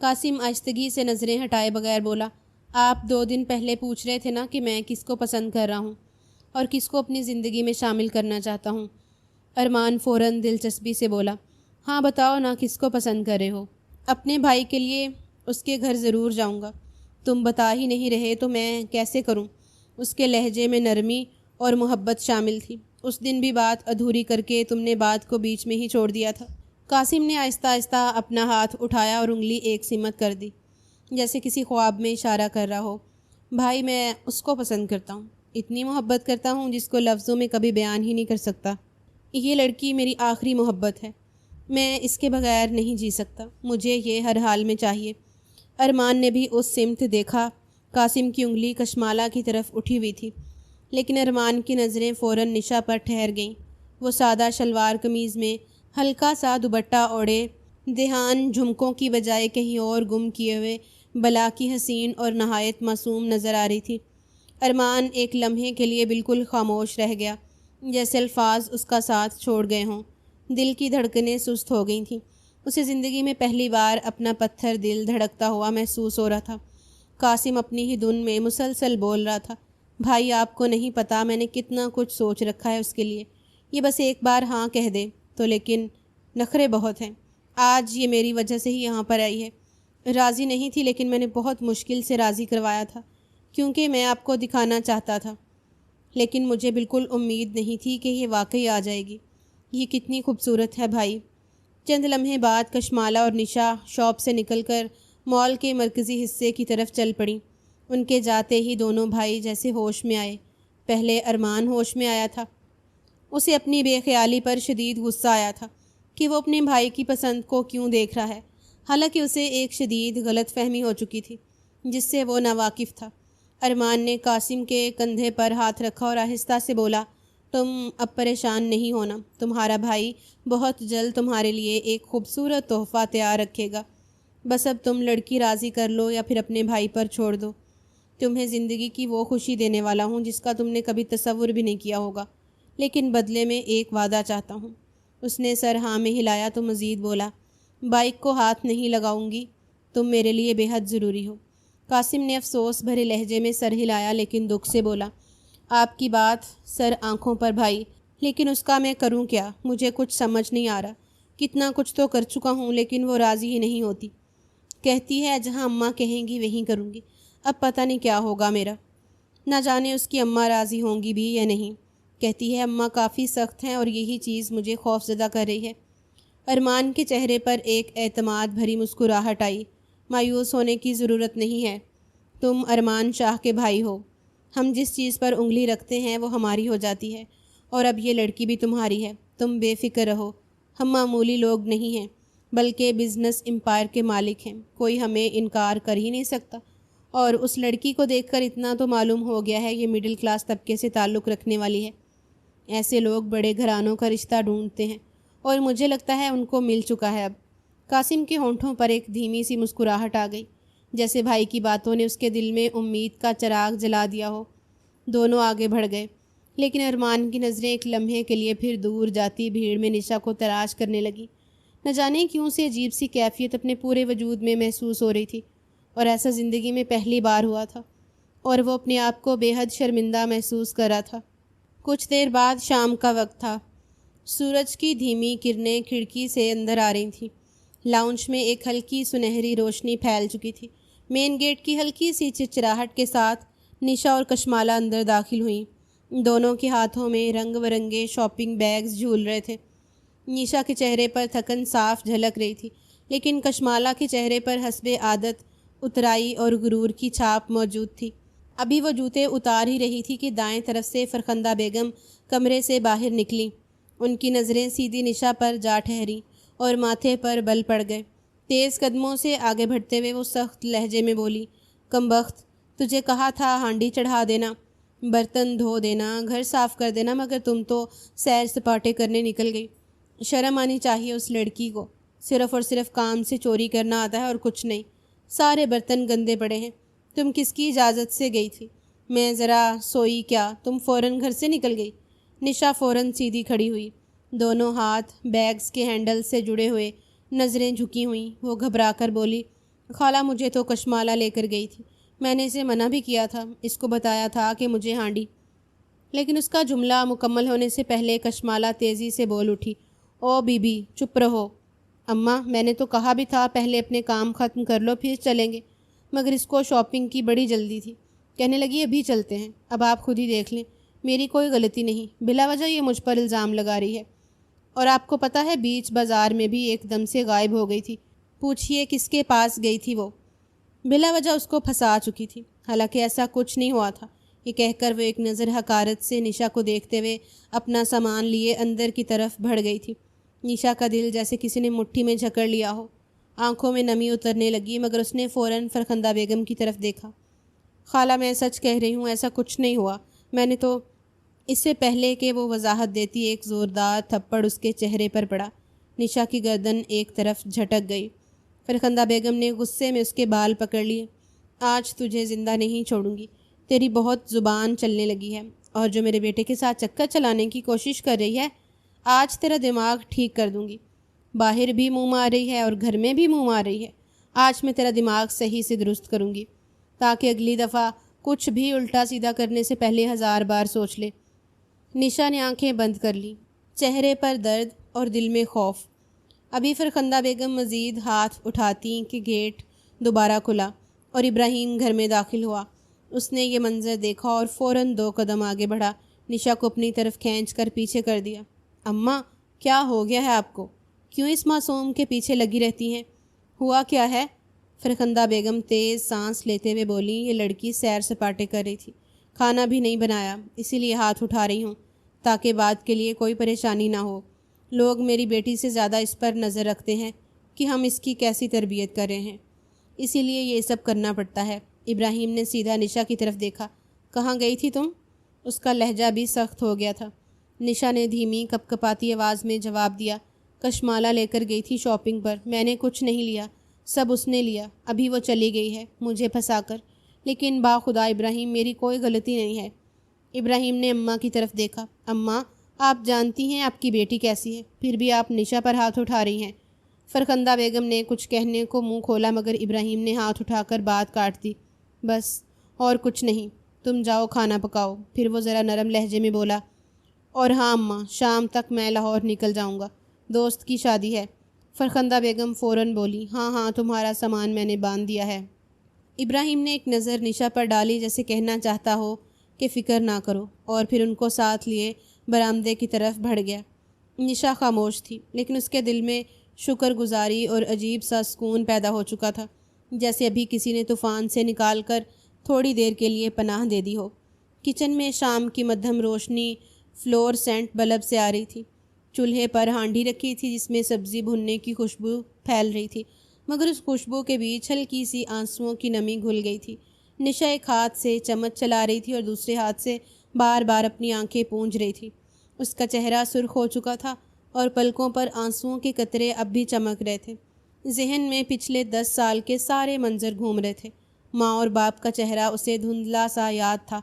قاسم آہستگی سے نظریں ہٹائے بغیر بولا، آپ 2 دن پہلے پوچھ رہے تھے نا کہ میں کس کو پسند کر رہا ہوں اور کس کو اپنی زندگی میں شامل کرنا چاہتا ہوں۔ ارمان فوراً دلچسپی سے بولا، ہاں بتاؤ نا کس کو پسند کر رہے ہو؟ اپنے بھائی کے لیے اس کے گھر ضرور جاؤں گا۔ تم بتا ہی نہیں رہے تو میں کیسے کروں؟ اس کے لہجے میں نرمی اور محبت شامل تھی۔ اس دن بھی بات ادھوری کر کے تم نے بات کو بیچ میں ہی چھوڑ دیا تھا۔ قاسم نے آہستہ آہستہ اپنا ہاتھ اٹھایا اور انگلی ایک سمت کر دی، جیسے کسی خواب میں اشارہ کر رہا ہو۔ بھائی، میں اس کو پسند کرتا ہوں، اتنی محبت کرتا ہوں جس کو لفظوں میں کبھی بیان ہی نہیں کر سکتا۔ یہ لڑکی میری آخری محبت ہے، میں اس کے بغیر نہیں جی سکتا، مجھے یہ ہر حال میں چاہیے۔ ارمان نے بھی اس سمت دیکھا، قاسم کی انگلی کشمالہ کی طرف اٹھی ہوئی تھی، لیکن ارمان کی نظریں فوراً نشا پر ٹھہر گئیں۔ وہ سادہ شلوار قمیض میں ہلکا سا دوپٹہ اوڑھے دھیان جھمکوں کی بجائے کہیں اور گم کیے ہوئے بلا کی حسین اور نہایت معصوم نظر آ رہی تھی۔ ارمان ایک لمحے کے لیے بالکل خاموش رہ گیا، جیسے الفاظ اس کا ساتھ چھوڑ گئے ہوں۔ دل کی دھڑکنیں سست ہو گئی تھیں، اسے زندگی میں پہلی بار اپنا پتھر دل دھڑکتا ہوا محسوس ہو رہا تھا۔ قاسم اپنی ہی دھن میں مسلسل بول رہا تھا، بھائی آپ کو نہیں پتہ میں نے کتنا کچھ سوچ رکھا ہے اس کے لیے، یہ بس ایک بار ہاں کہہ دے تو، لیکن نخرے بہت ہیں۔ آج یہ میری وجہ سے ہی یہاں پر آئی ہے، راضی نہیں تھی لیکن میں نے بہت مشکل سے راضی کروایا تھا، کیونکہ میں آپ کو دکھانا چاہتا تھا، لیکن مجھے بالکل امید نہیں تھی کہ یہ واقعی آ جائے گی۔ یہ کتنی خوبصورت ہے بھائی۔ چند لمحے بعد کشمالہ اور نشا شاپ سے نکل کر مال کے مرکزی حصے کی طرف چل پڑیں۔ ان کے جاتے ہی دونوں بھائی جیسے ہوش میں آئے۔ پہلے ارمان ہوش میں آیا تھا۔ اسے اپنی بے خیالی پر شدید غصہ آیا تھا کہ وہ اپنے بھائی کی پسند کو کیوں دیکھ رہا ہے، حالانکہ اسے ایک شدید غلط فہمی ہو چکی تھی جس سے وہ ناواقف تھا۔ ارمان نے قاسم کے کندھے پر ہاتھ رکھا اور آہستہ سے بولا، تم اب پریشان نہیں ہونا، تمہارا بھائی بہت جلد تمہارے لیے ایک خوبصورت تحفہ تیار رکھے گا، بس اب تم لڑکی راضی کر لو یا پھر اپنے بھائی پر چھوڑ دو۔ تمہیں زندگی کی وہ خوشی دینے والا ہوں جس کا تم نے کبھی تصور بھی نہیں کیا ہوگا، لیکن بدلے میں ایک وعدہ چاہتا ہوں۔ اس نے سر ہاں میں ہلایا تو مزید بولا، بائک کو ہاتھ نہیں لگاؤں گی، تم میرے لیے بے حد ضروری ہو۔ قاسم نے افسوس بھرے لہجے میں سر ہلایا لیکن دکھ سے بولا، آپ کی بات سر آنکھوں پر بھائی، لیکن اس کا میں کروں کیا؟ مجھے کچھ سمجھ نہیں آ رہا۔ کتنا کچھ تو کر چکا ہوں لیکن وہ راضی ہی نہیں ہوتی۔ کہتی ہے جہاں اماں کہیں گی وہیں کروں گی، اب پتہ نہیں کیا ہوگا میرا۔ نہ جانے اس کی اماں راضی ہوں گی بھی یا نہیں۔ کہتی ہے اماں کافی سخت ہیں اور یہی چیز مجھے خوفزدہ کر رہی ہے۔ ارمان کے چہرے پر ایک اعتماد بھری مسکراہٹ آئی۔ مایوس ہونے کی ضرورت نہیں ہے، تم ارمان شاہ کے بھائی ہو، ہم جس چیز پر انگلی رکھتے ہیں وہ ہماری ہو جاتی ہے، اور اب یہ لڑکی بھی تمہاری ہے، تم بے فکر رہو۔ ہم معمولی لوگ نہیں ہیں بلکہ بزنس امپائر کے مالک ہیں، کوئی ہمیں انکار کر ہی نہیں سکتا، اور اس لڑکی کو دیکھ کر اتنا تو معلوم ہو گیا ہے یہ مڈل کلاس طبقے سے تعلق رکھنے والی ہے۔ ایسے لوگ بڑے گھرانوں کا رشتہ ڈھونڈتے ہیں اور مجھے لگتا ہے ان کو مل چکا ہے اب۔ قاسم کے ہونٹوں پر ایک دھیمی سی مسکراہٹ آ گئی، جیسے بھائی کی باتوں نے اس کے دل میں امید کا چراغ جلا دیا ہو۔ دونوں آگے بڑھ گئے، لیکن ارمان کی نظریں ایک لمحے کے لیے پھر دور جاتی بھیڑ میں نشا کو تلاش کرنے لگی۔ نہ جانے کیوں سے عجیب سی کیفیت اپنے پورے وجود میں محسوس ہو رہی تھی، اور ایسا زندگی میں پہلی بار ہوا تھا، اور وہ اپنے آپ کو بے حد شرمندہ محسوس کر رہا تھا۔ کچھ دیر بعد شام کا وقت تھا۔ سورج کی دھیمی کرنیں کھڑکی سے اندر آ رہی تھیں۔ لاؤنج میں ایک ہلکی سنہری روشنی پھیل چکی تھی۔ مین گیٹ کی ہلکی سی چرچراہٹ کے ساتھ نشا اور کشمالہ اندر داخل ہوئیں۔ دونوں کے ہاتھوں میں رنگ برنگے شاپنگ بیگز جھول رہے تھے۔ نشا کے چہرے پر تھکن صاف جھلک رہی تھی، لیکن کشمالہ کے چہرے پر حسب عادت اترائی اور غرور کی چھاپ موجود تھی۔ ابھی وہ جوتے اتار ہی رہی تھی کہ دائیں طرف سے فرخندہ بیگم کمرے سے باہر نکلیں۔ ان کی نظریں سیدھی نشا پر جا ٹھہریں اور ماتھے پر بل پڑ گئے۔ تیز قدموں سے آگے بڑھتے ہوئے وہ سخت لہجے میں بولی، کمبخت، تجھے کہا تھا ہانڈی چڑھا دینا، برتن دھو دینا، گھر صاف کر دینا، مگر تم تو سیر سپاٹے کرنے نکل گئی۔ شرم آنی چاہیے اس لڑکی کو، صرف اور صرف کام سے چوری کرنا آتا ہے اور کچھ نہیں۔ سارے برتن گندے پڑے ہیں، تم کس کی اجازت سے گئی تھی؟ میں ذرا سوئی کیا، تم فوراً گھر سے نکل گئی؟ نشا فوراً سیدھی کھڑی ہوئی، دونوں ہاتھ بیگز کے ہینڈل سے جڑے ہوئے، نظریں جھکی ہوئیں۔ وہ گھبرا کر بولی، خالہ مجھے تو کشمالہ لے کر گئی تھی، میں نے اسے منع بھی کیا تھا، اس کو بتایا تھا کہ مجھے ہانڈی۔ لیکن اس کا جملہ مکمل ہونے سے پہلے کشمالہ تیزی سے بول اٹھی، او بی بی چپ رہو، اماں میں نے تو کہا بھی تھا پہلے اپنے کام ختم کر لو پھر چلیں گے، مگر اس کو شاپنگ کی بڑی جلدی تھی، کہنے لگی ابھی چلتے ہیں۔ اب آپ خود ہی دیکھ لیں، میری کوئی غلطی نہیں، بلا وجہ یہ مجھ پر الزام لگا رہی ہے، اور آپ کو پتہ ہے بیچ بازار میں بھی ایک دم سے غائب ہو گئی تھی، پوچھئے کس کے پاس گئی تھی وہ؟ بلا وجہ اس کو پھنسا چکی تھی، حالانکہ ایسا کچھ نہیں ہوا تھا۔ یہ کہہ کر وہ ایک نظر حقارت سے نشا کو دیکھتے ہوئے اپنا سامان لیے اندر کی طرف بڑھ گئی تھی۔ نشا کا دل جیسے کسی نے مٹھی میں جکڑ لیا ہو، آنکھوں میں نمی اترنے لگی، مگر اس نے فوراً فرخندہ بیگم کی طرف دیکھا۔ خالہ میں سچ کہہ رہی ہوں، ایسا کچھ نہیں ہوا، میں نے تو… اس سے پہلے کہ وہ وضاحت دیتی ایک زوردار تھپڑ اس کے چہرے پر پڑا۔ نشا کی گردن ایک طرف جھٹک گئی۔ فرخندہ بیگم نے غصے میں اس کے بال پکڑ لیے، آج تجھے زندہ نہیں چھوڑوں گی، تیری بہت زبان چلنے لگی ہے، اور جو میرے بیٹے کے ساتھ چکر چلانے کی کوشش کر رہی ہے، آج تیرا دماغ ٹھیک کر دوں گی۔ باہر بھی منہ مار رہی ہے اور گھر میں بھی منہ مار رہی ہے، آج میں تیرا دماغ صحیح سے درست کروں گی، تاکہ اگلی دفعہ کچھ بھی الٹا سیدھا کرنے سے پہلے 1000 بار سوچ لے۔ نشا نے آنکھیں بند کر لی، چہرے پر درد اور دل میں خوف۔ ابھی فرخندہ بیگم مزید ہاتھ اٹھاتی کہ گیٹ دوبارہ کھلا اور ابراہیم گھر میں داخل ہوا۔ اس نے یہ منظر دیکھا اور فوراً 2 قدم آگے بڑھا، نشا کو اپنی طرف کھینچ کر پیچھے کر دیا۔ اماں کیا ہو گیا ہے آپ کو؟ کیوں اس معصوم کے پیچھے لگی رہتی ہیں؟ ہوا کیا ہے؟ فرخندہ بیگم تیز سانس لیتے ہوئے بولی، یہ لڑکی سیر سپاٹے کر رہی تھی، کھانا بھی نہیں بنایا، اسی لیے ہاتھ اٹھا رہی ہوں تاکہ بعد کے لیے کوئی پریشانی نہ ہو۔ لوگ میری بیٹی سے زیادہ اس پر نظر رکھتے ہیں کہ ہم اس کی کیسی تربیت کر رہے ہیں، اسی لیے یہ سب کرنا پڑتا ہے۔ ابراہیم نے سیدھا نشا کی طرف دیکھا۔ کہاں گئی تھی تم؟ اس کا لہجہ بھی سخت ہو گیا تھا۔ نشا نے دھیمی کپ کپاتی آواز میں جواب دیا، کشمالہ لے کر گئی تھی شاپنگ پر، میں نے کچھ نہیں لیا، سب اس نے لیا، ابھی وہ چلی گئی ہے مجھے پھنسا کر، لیکن باخدا ابراہیم میری کوئی غلطی نہیں ہے۔ ابراہیم نے اماں کی طرف دیکھا۔ اماں، آپ جانتی ہیں آپ کی بیٹی کیسی ہے، پھر بھی آپ نشا پر ہاتھ اٹھا رہی ہیں۔ فرخندہ بیگم نے کچھ کہنے کو منہ کھولا مگر ابراہیم نے ہاتھ اٹھا کر بات کاٹ دی۔ بس اور کچھ نہیں، تم جاؤ کھانا پکاؤ۔ پھر وہ ذرا نرم لہجے میں بولا، اور ہاں اماں، شام تک میں لاہور نکل جاؤں گا، دوست کی شادی ہے۔ فرخندہ بیگم فوراً بولی، ہاں تمہارا سامان میں نے باندھ دیا ہے۔ ابراہیم نے ایک نظر نشا پر ڈالی جیسے کہنا چاہتا ہو کہ فکر نہ کرو، اور پھر ان کو ساتھ لیے برآمدے کی طرف بڑھ گیا۔ نشا خاموش تھی لیکن اس کے دل میں شکر گزاری اور عجیب سا سکون پیدا ہو چکا تھا، جیسے ابھی کسی نے طوفان سے نکال کر تھوڑی دیر کے لیے پناہ دے دی ہو۔ کچن میں شام کی مدھم روشنی فلور سینٹ بلب سے آ رہی تھی۔ چولہے پر ہانڈی رکھی تھی جس میں سبزی بھننے کی خوشبو پھیل رہی تھی، مگر اس خوشبو کے بیچ ہلکی سی آنسوؤں کی نمی گھل گئی تھی۔ نشا ایک ہاتھ سے چمچ چلا رہی تھی اور دوسرے ہاتھ سے بار بار اپنی آنکھیں پونجھ رہی تھی۔ اس کا چہرہ سرخ ہو چکا تھا اور پلکوں پر آنسوؤں کے قطرے اب بھی چمک رہے تھے۔ ذہن میں پچھلے 10 سال کے سارے منظر گھوم رہے تھے۔ ماں اور باپ کا چہرہ اسے دھندلا سا یاد تھا،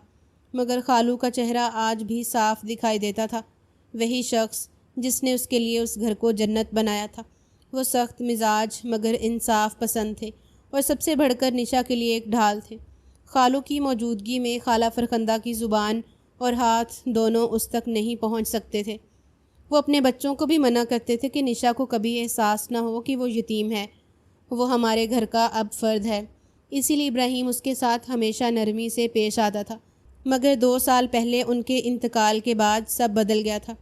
مگر خالو کا چہرہ آج بھی صاف دکھائی دیتا تھا، وہی شخص جس نے اس کے لیے اس گھر کو جنت بنایا تھا۔ وہ سخت مزاج مگر انصاف پسند تھے اور سب سے بڑھ کر نشا کے لیے ایک ڈھال تھے۔ خالو کی موجودگی میں خالہ فرخندہ کی زبان اور ہاتھ دونوں اس تک نہیں پہنچ سکتے تھے۔ وہ اپنے بچوں کو بھی منع کرتے تھے کہ نشا کو کبھی احساس نہ ہو کہ وہ یتیم ہے، وہ ہمارے گھر کا اب فرد ہے۔ اسی لیے ابراہیم اس کے ساتھ ہمیشہ نرمی سے پیش آتا تھا، مگر 2 سال پہلے ان کے انتقال کے بعد سب بدل گیا تھا۔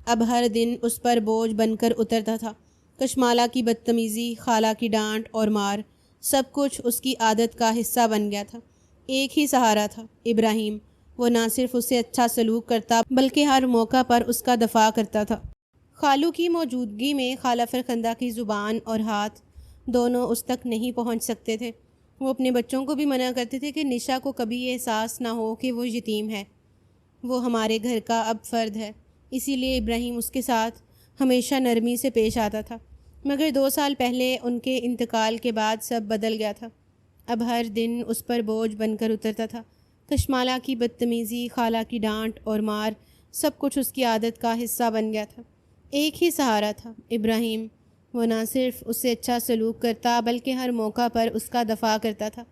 اب ہر دن اس پر بوجھ بن کر اترتا تھا۔ کشمالہ کی بدتمیزی، خالہ کی ڈانٹ اور مار، سب کچھ اس کی عادت کا حصہ بن گیا تھا۔ ایک ہی سہارا تھا، ابراہیم۔ وہ نہ صرف اسے اچھا سلوک کرتا بلکہ ہر موقع پر اس کا دفاع کرتا تھا۔ خالو کی موجودگی میں خالہ فرخندہ کی زبان اور ہاتھ دونوں اس تک نہیں پہنچ سکتے تھے۔ وہ اپنے بچوں کو بھی منع کرتے تھے کہ نشا کو کبھی یہ احساس نہ ہو کہ وہ یتیم ہے، وہ ہمارے گھر کا اب فرد ہے۔ اسی لیے ابراہیم اس کے ساتھ ہمیشہ نرمی سے پیش آتا تھا، مگر 2 سال پہلے ان کے انتقال کے بعد سب بدل گیا تھا۔ اب ہر دن اس پر بوجھ بن کر اترتا تھا۔ کشمالہ کی بدتمیزی، خالہ کی ڈانٹ اور مار، سب کچھ اس کی عادت کا حصہ بن گیا تھا۔ ایک ہی سہارا تھا، ابراہیم۔ وہ نہ صرف اس سے اچھا سلوک کرتا بلکہ ہر موقع پر اس کا دفاع کرتا تھا۔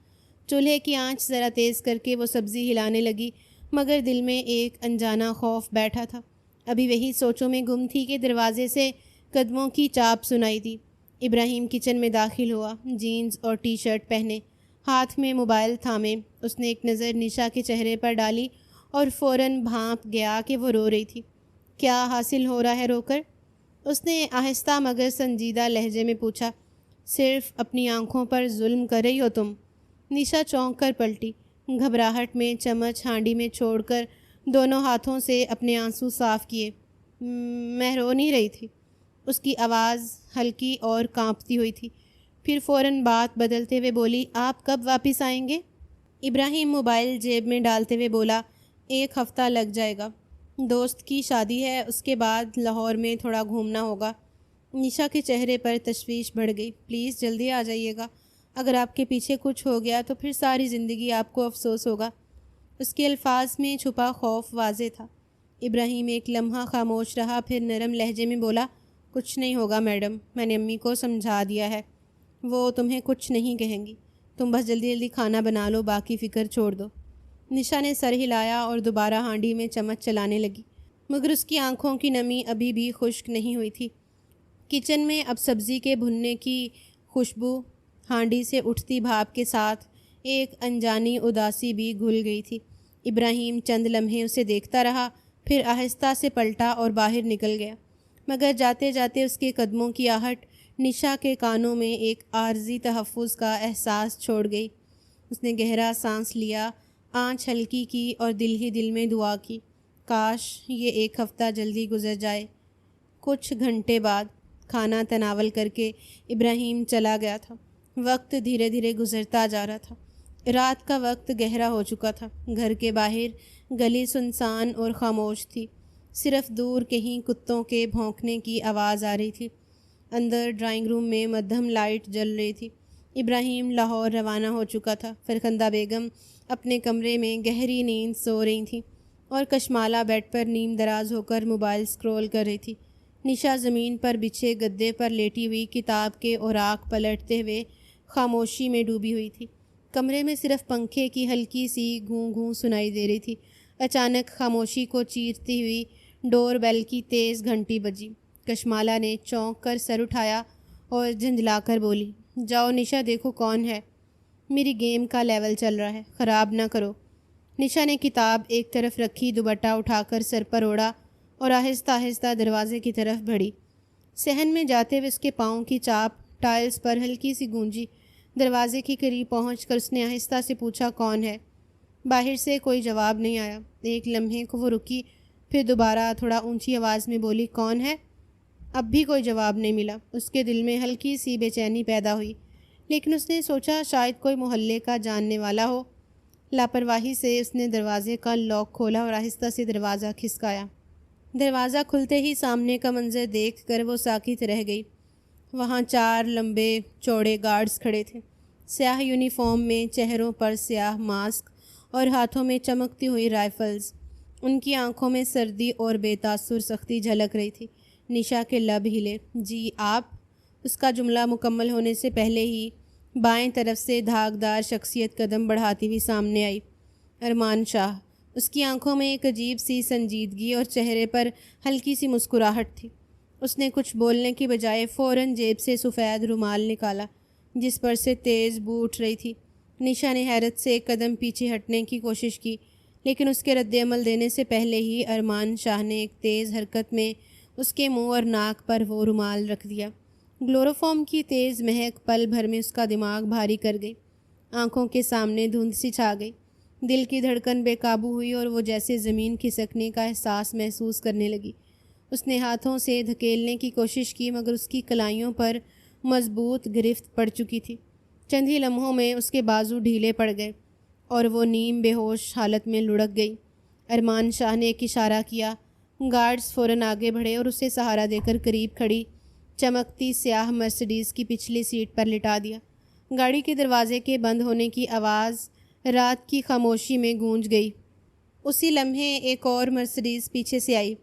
چولہے کی آنچ ذرا تیز کر کے وہ سبزی ہلانے لگی، مگر دل میں ایک انجانا خوف بیٹھا تھا۔ ابھی وہی سوچوں میں گم تھی کہ دروازے سے قدموں کی چاپ سنائی دی۔ ابراہیم کچن میں داخل ہوا، جینز اور ٹی شرٹ پہنے، ہاتھ میں موبائل تھامے۔ اس نے ایک نظر نشا کے چہرے پر ڈالی اور فوراً بھانپ گیا کہ وہ رو رہی تھی۔ کیا حاصل ہو رہا ہے رو کر؟ اس نے آہستہ مگر سنجیدہ لہجے میں پوچھا۔ صرف اپنی آنکھوں پر ظلم کر رہی ہو تم؟ نشا چونک کر پلٹی، گھبراہٹ میں چمچ ہانڈی میں چھوڑ کر دونوں ہاتھوں سے اپنے آنسو صاف کیے۔ میں رو نہیں رہی تھی۔ اس کی آواز ہلکی اور کانپتی ہوئی تھی، پھر فوراً بات بدلتے ہوئے بولی، آپ کب واپس آئیں گے؟ ابراہیم موبائل جیب میں ڈالتے ہوئے بولا، 1 ہفتہ لگ جائے گا، دوست کی شادی ہے، اس کے بعد لاہور میں تھوڑا گھومنا ہوگا۔ نشا کے چہرے پر تشویش بڑھ گئی۔ پلیز جلدی آ جائیے گا، اگر آپ کے پیچھے کچھ ہو گیا تو پھر ساری زندگی آپ کو افسوس ہوگا۔ اس کے الفاظ میں چھپا خوف واضح تھا۔ ابراہیم ایک لمحہ خاموش رہا، پھر نرم لہجے میں بولا، کچھ نہیں ہوگا میڈم، میں نے امی کو سمجھا دیا ہے، وہ تمہیں کچھ نہیں کہیں گی، تم بس جلدی جلدی کھانا بنا لو، باقی فکر چھوڑ دو۔ نشا نے سر ہلایا اور دوبارہ ہانڈی میں چمچ چلانے لگی، مگر اس کی آنکھوں کی نمی ابھی بھی خشک نہیں ہوئی تھی۔ کچن میں اب سبزی کے بھننے کی خوشبو، ہانڈی سے اٹھتی بھاپ کے ساتھ ایک انجانی اداسی بھی گھل گئی تھی۔ ابراہیم چند لمحے اسے دیکھتا رہا، پھر آہستہ سے پلٹا اور باہر نکل گیا، مگر جاتے جاتے اس کے قدموں کی آہٹ نشا کے کانوں میں ایک عارضی تحفظ کا احساس چھوڑ گئی۔ اس نے گہرا سانس لیا، آنچ ہلکی کی اور دل ہی دل میں دعا کی، کاش یہ ایک ہفتہ جلدی گزر جائے۔ کچھ گھنٹے بعد کھانا تناول کر کے ابراہیم چلا گیا تھا۔ وقت دھیرے دھیرے گزرتا جا رہا تھا۔ رات کا وقت گہرا ہو چکا تھا۔ گھر کے باہر گلی سنسان اور خاموش تھی، صرف دور کہیں کتوں کے بھونکنے کی آواز آ رہی تھی۔ اندر ڈرائنگ روم میں مدھم لائٹ جل رہی تھی۔ ابراہیم لاہور روانہ ہو چکا تھا۔ فرخندہ بیگم اپنے کمرے میں گہری نیند سو رہی تھیں اور کشمالہ بیڈ پر نیم دراز ہو کر موبائل اسکرول کر رہی تھی۔ نشا زمین پر بچھے گدے پر لیٹی ہوئی کتاب کے اوراق پلٹتے ہوئے خاموشی میں ڈوبی ہوئی تھی۔ کمرے میں صرف پنکھے کی ہلکی سی گوں گوں سنائی دے رہی تھی۔ اچانک خاموشی کو چیرتی ہوئی ڈور بیل کی تیز گھنٹی بجی۔ کشمالہ نے چونک کر سر اٹھایا اور جھنجھلا کر بولی، جاؤ نشا، دیکھو کون ہے۔ میری گیم کا لیول چل رہا ہے، خراب نہ کرو۔ نشا نے کتاب ایک طرف رکھی، دوپٹہ اٹھا کر سر پر اوڑھا اور آہستہ آہستہ دروازے کی طرف بڑھی۔ صحن میں جاتے ہوئے اس کے پاؤں کی چاپ ٹائلز پر ہلکی سی گونجی۔ دروازے کے قریب پہنچ کر اس نے آہستہ سے پوچھا، کون ہے؟ باہر سے کوئی جواب نہیں آیا۔ ایک لمحے کو وہ رکی، پھر دوبارہ تھوڑا اونچی آواز میں بولی، کون ہے؟ اب بھی کوئی جواب نہیں ملا۔ اس کے دل میں ہلکی سی بے چینی پیدا ہوئی، لیکن اس نے سوچا شاید کوئی محلے کا جاننے والا ہو۔ لاپرواہی سے اس نے دروازے کا لاک کھولا اور آہستہ سے دروازہ کھسکایا۔ دروازہ کھلتے ہی سامنے کا منظر دیکھ کر وہ ساکت رہ گئی۔ وہاں 4 لمبے چوڑے گارڈز کھڑے تھے، سیاہ یونیفارم میں، چہروں پر سیاہ ماسک اور ہاتھوں میں چمکتی ہوئی رائفلز۔ ان کی آنکھوں میں سردی اور بے تاثر سختی جھلک رہی تھی۔ نشا کے لب ہلے۔ جی آپ؟ اس کا جملہ مکمل ہونے سے پہلے ہی بائیں طرف سے دھاگدار شخصیت قدم بڑھاتی ہوئی سامنے آئی۔ ارمان شاہ۔ اس کی آنکھوں میں ایک عجیب سی سنجیدگی اور چہرے پر ہلکی سی مسکراہٹ تھی۔ اس نے کچھ بولنے کی بجائے فوراً جیب سے سفید رومال نکالا جس پر سے تیز بو اٹھ رہی تھی۔ نشا نے حیرت سے ایک قدم پیچھے ہٹنے کی کوشش کی، لیکن اس کے رد عمل دینے سے پہلے ہی ارمان شاہ نے ایک تیز حرکت میں اس کے منہ اور ناک پر وہ رومال رکھ دیا۔ کلوروفارم کی تیز مہک پل بھر میں اس کا دماغ بھاری کر گئی۔ آنکھوں کے سامنے دھند سی چھا گئی۔ دل کی دھڑکن بے قابو ہوئی اور وہ جیسے زمین کھسکنے کا احساس محسوس کرنے لگی۔ اس نے ہاتھوں سے دھکیلنے کی کوشش کی مگر اس کی کلائیوں پر مضبوط گرفت پڑ چکی تھی۔ چند ہی لمحوں میں اس کے بازو ڈھیلے پڑ گئے اور وہ نیم بے ہوش حالت میں لڑک گئی۔ ارمان شاہ نے ایک اشارہ کیا۔ گارڈز فوراً آگے بڑھے اور اسے سہارا دے کر قریب کھڑی چمکتی سیاہ مرسڈیز کی پچھلی سیٹ پر لٹا دیا۔ گاڑی کے دروازے کے بند ہونے کی آواز رات کی خاموشی میں گونج گئی۔ اسی لمحے ایک اور مرسڈیز پیچھے سے آئی،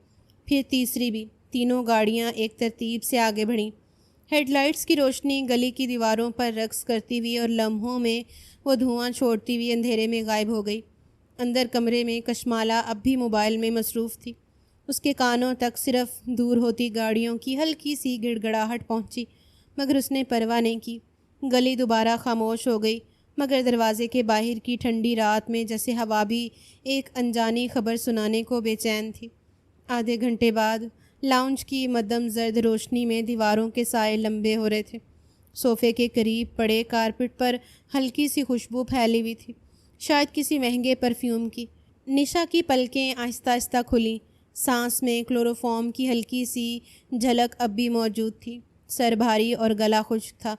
پھر تیسری بھی۔ تینوں گاڑیاں ایک ترتیب سے آگے بڑھیں۔ ہیڈ لائٹس کی روشنی گلی کی دیواروں پر رقص کرتی ہوئی اور لمحوں میں وہ دھواں چھوڑتی ہوئی اندھیرے میں غائب ہو گئی۔ اندر کمرے میں کشمالہ اب بھی موبائل میں مصروف تھی۔ اس کے کانوں تک صرف دور ہوتی گاڑیوں کی ہلکی سی گڑ گڑاہٹ پہنچی، مگر اس نے پرواہ نہیں کی۔ گلی دوبارہ خاموش ہو گئی، مگر دروازے کے باہر کی ٹھنڈی رات میں جیسے ہوا بھی ایک انجانی خبر سنانے کو بے چین تھی۔ آدھے گھنٹے بعد لاؤنج کی مدھم زرد روشنی میں دیواروں کے سائے لمبے ہو رہے تھے۔ صوفے کے قریب پڑے کارپٹ پر ہلکی سی خوشبو پھیلی ہوئی تھی، شاید کسی مہنگے پرفیوم کی۔ نشا کی پلکیں آہستہ آہستہ کھلیں، سانس میں کلوروفارم کی ہلکی سی جھلک اب بھی موجود تھی۔ سر بھاری اور گلا خشک تھا۔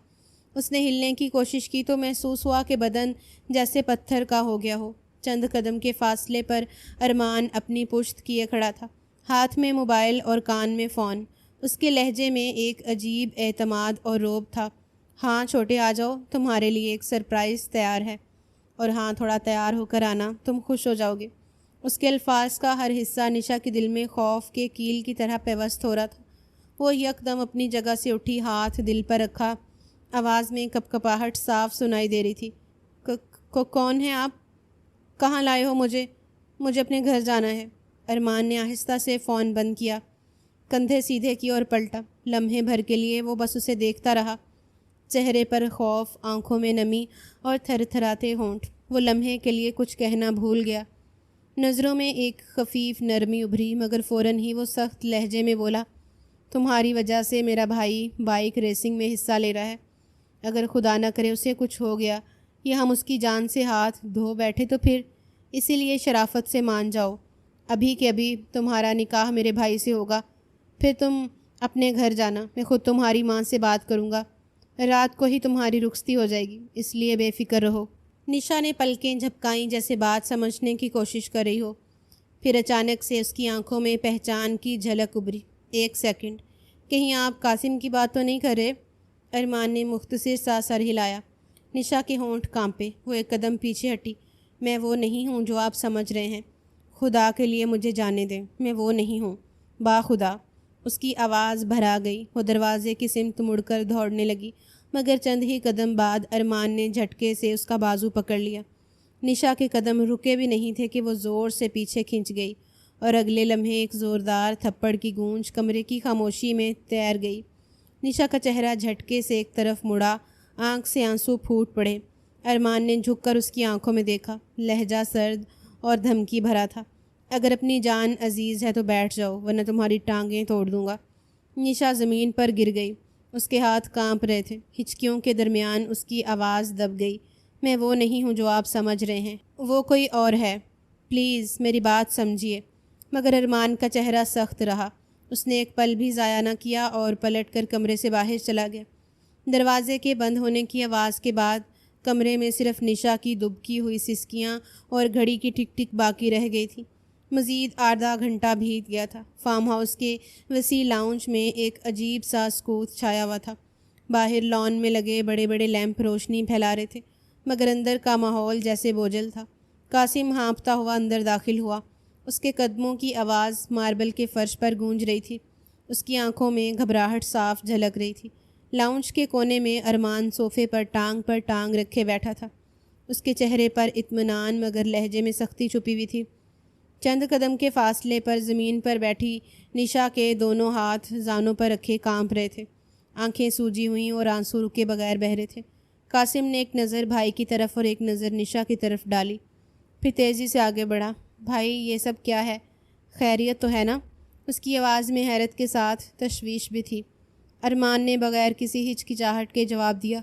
اس نے ہلنے کی کوشش کی تو محسوس ہوا کہ بدن جیسے پتھر کا ہو گیا ہو۔ چند قدم کے فاصلے پر ارمان اپنی پشت کیے کھڑا تھا، ہاتھ میں موبائل اور کان میں فون۔ اس کے لہجے میں ایک عجیب اعتماد اور رعب تھا۔ ہاں چھوٹے، آ جاؤ، تمہارے لیے ایک سرپرائز تیار ہے، اور ہاں تھوڑا تیار ہو کر آنا، تم خوش ہو جاؤ گے۔ اس کے الفاظ کا ہر حصہ نشا کے دل میں خوف کے کیل کی طرح پیوست ہو رہا تھا۔ وہ یکدم اپنی جگہ سے اٹھی، ہاتھ دل پر رکھا۔ آواز میں کپکپاہٹ صاف سنائی دے رہی تھی۔ کون ہیں آپ؟ کہاں لائے ہو مجھے؟ مجھے اپنے گھر جانا ہے۔ ارمان نے آہستہ سے فون بند کیا، کندھے سیدھے کی اور پلٹا۔ لمحے بھر کے لیے وہ بس اسے دیکھتا رہا، چہرے پر خوف، آنکھوں میں نمی اور تھر تھراتے ہونٹ۔ وہ لمحے کے لیے کچھ کہنا بھول گیا۔ نظروں میں ایک خفیف نرمی ابھری، مگر فوراً ہی وہ سخت لہجے میں بولا، تمہاری وجہ سے میرا بھائی بائک ریسنگ میں حصہ لے رہا ہے۔ اگر خدا نہ کرے اسے کچھ ہو گیا یا ہم اس کی جان سے ہاتھ دھو بیٹھے تو پھر؟ اسی لیے شرافت سے مان جاؤ، ابھی کے ابھی تمہارا نکاح میرے بھائی سے ہوگا، پھر تم اپنے گھر جانا، میں خود تمہاری ماں سے بات کروں گا، رات کو ہی تمہاری رخصتی ہو جائے گی، اس لیے بے فکر رہو۔ نشا نے پلکیں جھپکائیں جیسے بات سمجھنے کی کوشش کر رہی ہو، پھر اچانک سے اس کی آنکھوں میں پہچان کی جھلک ابھری۔ ایک سیکنڈ، کہیں آپ قاسم کی بات تو نہیں کر رہے؟ ارمان نے مختصر سا سر ہلایا۔ نشا کے ہونٹ کانپے، وہ ایک قدم پیچھے ہٹی۔ میں وہ نہیں ہوں جو آپ سمجھ رہے ہیں، خدا کے لیے مجھے جانے دیں، میں وہ نہیں ہوں، باخدا۔ اس کی آواز بھرا گئی، وہ دروازے کی سمت مڑ کر دوڑنے لگی، مگر چند ہی قدم بعد ارمان نے جھٹکے سے اس کا بازو پکڑ لیا۔ نشا کے قدم رکے بھی نہیں تھے کہ وہ زور سے پیچھے کھنچ گئی، اور اگلے لمحے ایک زوردار تھپڑ کی گونج کمرے کی خاموشی میں تیر گئی۔ نشا کا چہرہ جھٹکے سے ایک طرف مڑا، آنکھ سے آنسو پھوٹ پڑے۔ ارمان نے جھک کر اس کی آنکھوں میں دیکھا، لہجہ سرد اور دھمکی بھرا تھا۔ اگر اپنی جان عزیز ہے تو بیٹھ جاؤ، ورنہ تمہاری ٹانگیں توڑ دوں گا۔ نشا زمین پر گر گئی، اس کے ہاتھ کانپ رہے تھے، ہچکیوں کے درمیان اس کی آواز دب گئی۔ میں وہ نہیں ہوں جو آپ سمجھ رہے ہیں، وہ کوئی اور ہے، پلیز میری بات سمجھیے۔ مگر ارمان کا چہرہ سخت رہا، اس نے ایک پل بھی ضائع نہ کیا اور پلٹ کر کمرے سے باہر چلا گیا۔ دروازے کے بند ہونے کی آواز کے بعد کمرے میں صرف نشا کی دبکی ہوئی سسکیاں اور گھڑی کی ٹک ٹک باقی رہ گئی تھی۔ مزید آدھا گھنٹہ بیت گیا تھا۔ فارم ہاؤس کے وسیع لاؤنج میں ایک عجیب سا سکوت چھایا ہوا تھا۔ باہر لان میں لگے بڑے بڑے لیمپ روشنی پھیلا رہے تھے، مگر اندر کا ماحول جیسے بوجھل تھا۔ قاسم ہانپتا ہوا اندر داخل ہوا، اس کے قدموں کی آواز ماربل کے فرش پر گونج رہی تھی، اس کی آنکھوں میں گھبراہٹ صاف جھلک رہی تھی۔ لاؤنج کے کونے میں ارمان صوفے پر ٹانگ رکھے بیٹھا تھا، اس کے چہرے پر اطمینان مگر لہجے میں سختی چھپی ہوئی تھی۔ چند قدم کے فاصلے پر زمین پر بیٹھی نشا کے دونوں ہاتھ زانوں پر رکھے کانپ رہے تھے، آنکھیں سوجی ہوئیں اور آنسو رکے بغیر بہہ رہے تھے۔ قاسم نے ایک نظر بھائی کی طرف اور ایک نظر نشا کی طرف ڈالی، پھر تیزی سے آگے بڑھا۔ بھائی یہ سب کیا ہے؟ خیریت تو ہے نا؟ اس کی آواز میں حیرت کے ساتھ تشویش بھی تھی۔ ارمان نے بغیر کسی ہچکچاہٹ کے جواب دیا،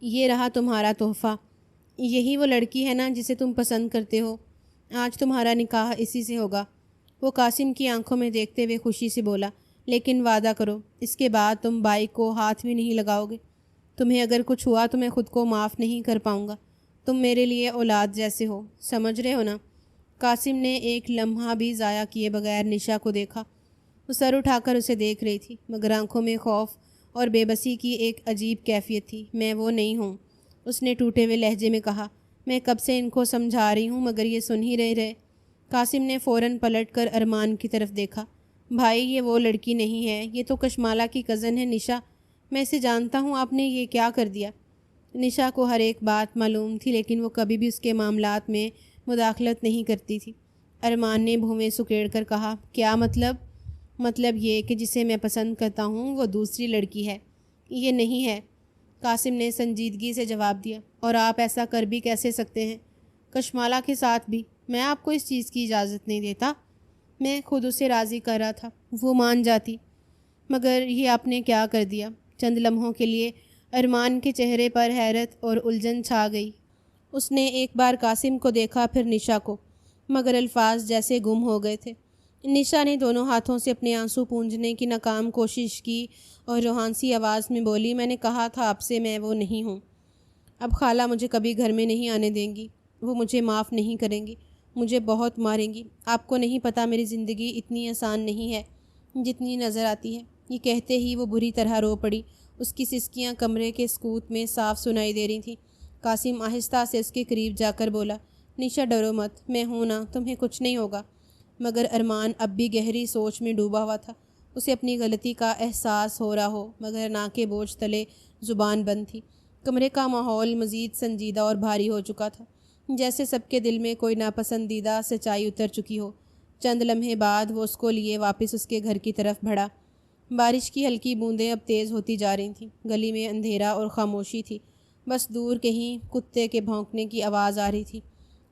یہ رہا تمہارا تحفہ، یہی وہ لڑکی ہے نا جسے تم پسند کرتے ہو، آج تمہارا نکاح اسی سے ہوگا۔ وہ قاسم کی آنکھوں میں دیکھتے ہوئے خوشی سے بولا، لیکن وعدہ کرو اس کے بعد تم بائک کو ہاتھ بھی نہیں لگاؤ گے۔ تمہیں اگر کچھ ہوا تو میں خود کو معاف نہیں کر پاؤں گا، تم میرے لیے اولاد جیسے ہو، سمجھ رہے ہو نا؟ قاسم نے ایک لمحہ بھی ضائع کیے بغیر نشا کو دیکھا، وہ سر اٹھا کر اسے دیکھ رہی تھی، مگر آنکھوں میں خوف اور بے بسی کی ایک عجیب کیفیت تھی۔ میں وہ نہیں ہوں، اس نے ٹوٹے ہوئے لہجے میں کہا۔ میں کب سے ان کو سمجھا رہی ہوں مگر یہ سن ہی رہے۔ قاسم نے فوراً پلٹ کر ارمان کی طرف دیکھا۔ بھائی یہ وہ لڑکی نہیں ہے، یہ تو کشمالہ کی کزن ہے نشا، میں اسے جانتا ہوں، آپ نے یہ کیا کر دیا؟ نشا کو ہر ایک بات معلوم تھی، لیکن وہ کبھی بھی اس کے معاملات میں مداخلت نہیں کرتی تھی۔ ارمان نے بھویں سکیڑ کر کہا، کیا مطلب؟ مطلب یہ کہ جسے میں پسند کرتا ہوں وہ دوسری لڑکی ہے۔ یہ نہیں ہے، قاسم نے سنجیدگی سے جواب دیا، اور آپ ایسا کر بھی کیسے سکتے ہیں؟ کشمالہ کے ساتھ بھی؟ میں آپ کو اس چیز کی اجازت نہیں دیتا، میں خود اسے راضی کر رہا تھا، وہ مان جاتی، مگر یہ آپ نے کیا کر دیا؟ چند لمحوں کے لیے ارمان کے چہرے پر حیرت اور الجھن چھا گئی۔ اس نے ایک بار قاسم کو دیکھا، پھر نشا کو، مگر الفاظ جیسے گم ہو گئے تھے۔ نشا نے دونوں ہاتھوں سے اپنے آنسو پونجنے کی ناکام کوشش کی اور روحانسی آواز میں بولی، میں نے کہا تھا آپ سے میں وہ نہیں ہوں۔ اب خالہ مجھے کبھی گھر میں نہیں آنے دیں گی، وہ مجھے معاف نہیں کریں گی، مجھے بہت ماریں گی۔ آپ کو نہیں پتہ میری زندگی اتنی آسان نہیں ہے جتنی نظر آتی ہے۔ یہ کہتے ہی وہ بری طرح رو پڑی، اس کی سسکیاں کمرے کے سکوت میں صاف سنائی دے رہی تھیں۔ قاسم آہستہ سے اس کے قریب جا کر بولا، نشا ڈرو مت، میں ہوں نا، تمہیں کچھ نہیں ہوگا۔ مگر ارمان اب بھی گہری سوچ میں ڈوبا ہوا تھا، اسے اپنی غلطی کا احساس ہو رہا ہو، مگر ناک کے بوجھ تلے زبان بند تھی۔ کمرے کا ماحول مزید سنجیدہ اور بھاری ہو چکا تھا، جیسے سب کے دل میں کوئی ناپسندیدہ سچائی اتر چکی ہو۔ چند لمحے بعد وہ اس کو لیے واپس اس کے گھر کی طرف بڑھا۔ بارش کی ہلکی بوندیں اب تیز ہوتی جا رہی تھیں، گلی میں اندھیرا اور خاموشی تھی، بس دور کہیں کتے کے بھونکنے کی آواز آ رہی تھی۔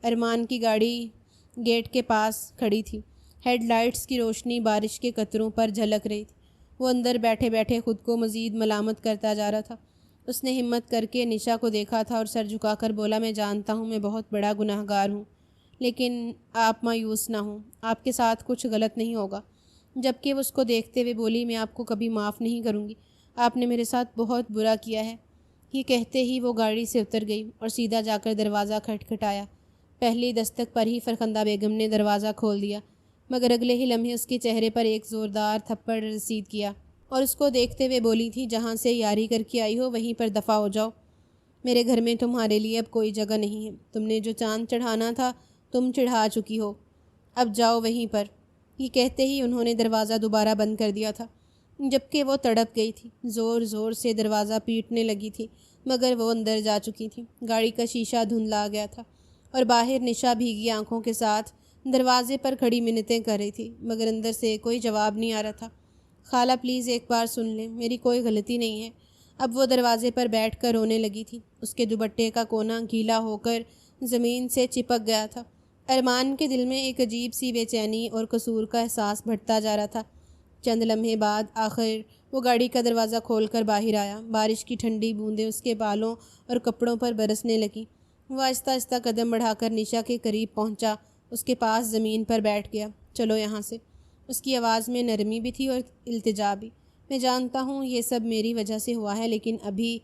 ارمان کی گاڑی گیٹ کے پاس کھڑی تھی، ہیڈ لائٹس کی روشنی بارش کے قطروں پر جھلک رہی تھی۔ وہ اندر بیٹھے بیٹھے خود کو مزید ملامت کرتا جا رہا تھا۔ اس نے ہمت کر کے نشا کو دیکھا تھا اور سر جھکا کر بولا، میں جانتا ہوں میں بہت بڑا گناہ گار ہوں، لیکن آپ مایوس نہ ہوں، آپ کے ساتھ کچھ غلط نہیں ہوگا۔ جبکہ وہ اس کو دیکھتے ہوئے بولی، میں آپ کو کبھی معاف نہیں کروں گی، آپ نے میرے ساتھ بہت برا کیا ہے۔ یہ کہتے ہی وہ گاڑی سے اتر گئی اور سیدھا جا کر دروازہ کھٹکھٹایا۔ پہلی دستک پر ہی فرخندہ بیگم نے دروازہ کھول دیا، مگر اگلے ہی لمحے اس کے چہرے پر ایک زوردار تھپڑ رسید کیا اور اس کو دیکھتے ہوئے بولی تھی، جہاں سے یاری کر کے آئی ہو وہیں پر دفع ہو جاؤ، میرے گھر میں تمہارے لیے اب کوئی جگہ نہیں ہے، تم نے جو چاند چڑھانا تھا تم چڑھا چکی ہو، اب جاؤ وہیں پر۔ یہ کہتے ہی انہوں نے دروازہ دوبارہ بند کر دیا تھا، جبکہ وہ تڑپ گئی تھی، زور زور سے دروازہ پیٹنے لگی تھی، مگر وہ اندر جا چکی تھی۔ گاڑی کا شیشہ دھندلا گیا تھا اور باہر نشا بھیگی آنکھوں کے ساتھ دروازے پر کھڑی منتیں کر رہی تھی، مگر اندر سے کوئی جواب نہیں آ رہا تھا۔ خالہ پلیز ایک بار سن لیں، میری کوئی غلطی نہیں ہے۔ اب وہ دروازے پر بیٹھ کر رونے لگی تھی، اس کے دوپٹے کا کونا گیلا ہو کر زمین سے چپک گیا تھا۔ ارمان کے دل میں ایک عجیب سی بے چینی اور قصور کا احساس بڑھتا جا رہا تھا۔ چند لمحے بعد آخر وہ گاڑی کا دروازہ کھول کر باہر آیا۔ بارش کی ٹھنڈی بوندیں اس کے بالوں اور کپڑوں پر برسنے لگیں۔ وہ آہستہ آہستہ قدم بڑھا کر نشا کے قریب پہنچا، اس کے پاس زمین پر بیٹھ گیا۔ چلو یہاں سے۔ اس کی آواز میں نرمی بھی تھی اور التجا بھی۔ میں جانتا ہوں یہ سب میری وجہ سے ہوا ہے، لیکن ابھی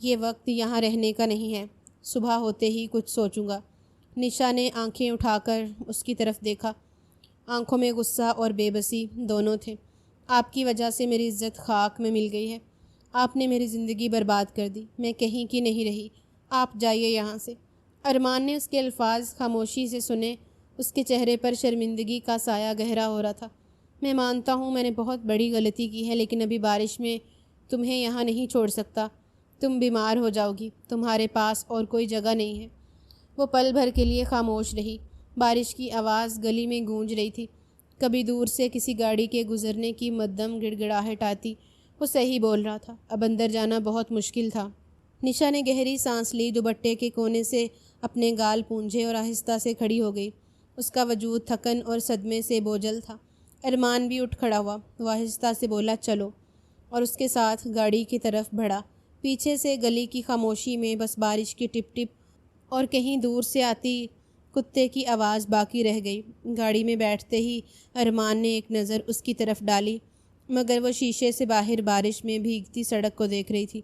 یہ وقت یہاں رہنے کا نہیں ہے، صبح ہوتے ہی کچھ سوچوں گا۔ نشا نے آنکھیں اٹھا کر اس کی طرف دیکھا، آنکھوں میں غصہ اور بے بسی دونوں تھے۔ آپ کی وجہ سے میری عزت خاک میں مل گئی ہے، آپ نے میری زندگی برباد کر دی، میں کہیں کی نہیں رہی، آپ جائیے یہاں سے۔ ارمان نے اس کے الفاظ خاموشی سے سنے، اس کے چہرے پر شرمندگی کا سایہ گہرا ہو رہا تھا۔ میں مانتا ہوں میں نے بہت بڑی غلطی کی ہے، لیکن ابھی بارش میں تمہیں یہاں نہیں چھوڑ سکتا، تم بیمار ہو جاؤ گی، تمہارے پاس اور کوئی جگہ نہیں ہے۔ وہ پل بھر کے لیے خاموش رہی۔ بارش کی آواز گلی میں گونج رہی تھی، کبھی دور سے کسی گاڑی کے گزرنے کی مدھم گڑگڑاہٹ آتی۔ وہ صحیح بول رہا تھا، اب اندر جانا بہت مشکل تھا۔ نشا نے گہری سانس لی، دوپٹے کے کونے سے اپنے گال پونجھے اور آہستہ سے کھڑی ہو گئی۔ اس کا وجود تھکن اور صدمے سے بوجھل تھا۔ ارمان بھی اٹھ کھڑا ہوا، وہ آہستہ سے بولا، چلو، اور اس کے ساتھ گاڑی کی طرف بڑھا۔ پیچھے سے گلی کی خاموشی میں بس بارش کی ٹپ ٹپ اور کہیں دور سے آتی کتے کی آواز باقی رہ گئی۔ گاڑی میں بیٹھتے ہی ارمان نے ایک نظر اس کی طرف ڈالی، مگر وہ شیشے سے باہر بارش میں بھیگتی سڑک کو دیکھ رہی تھی۔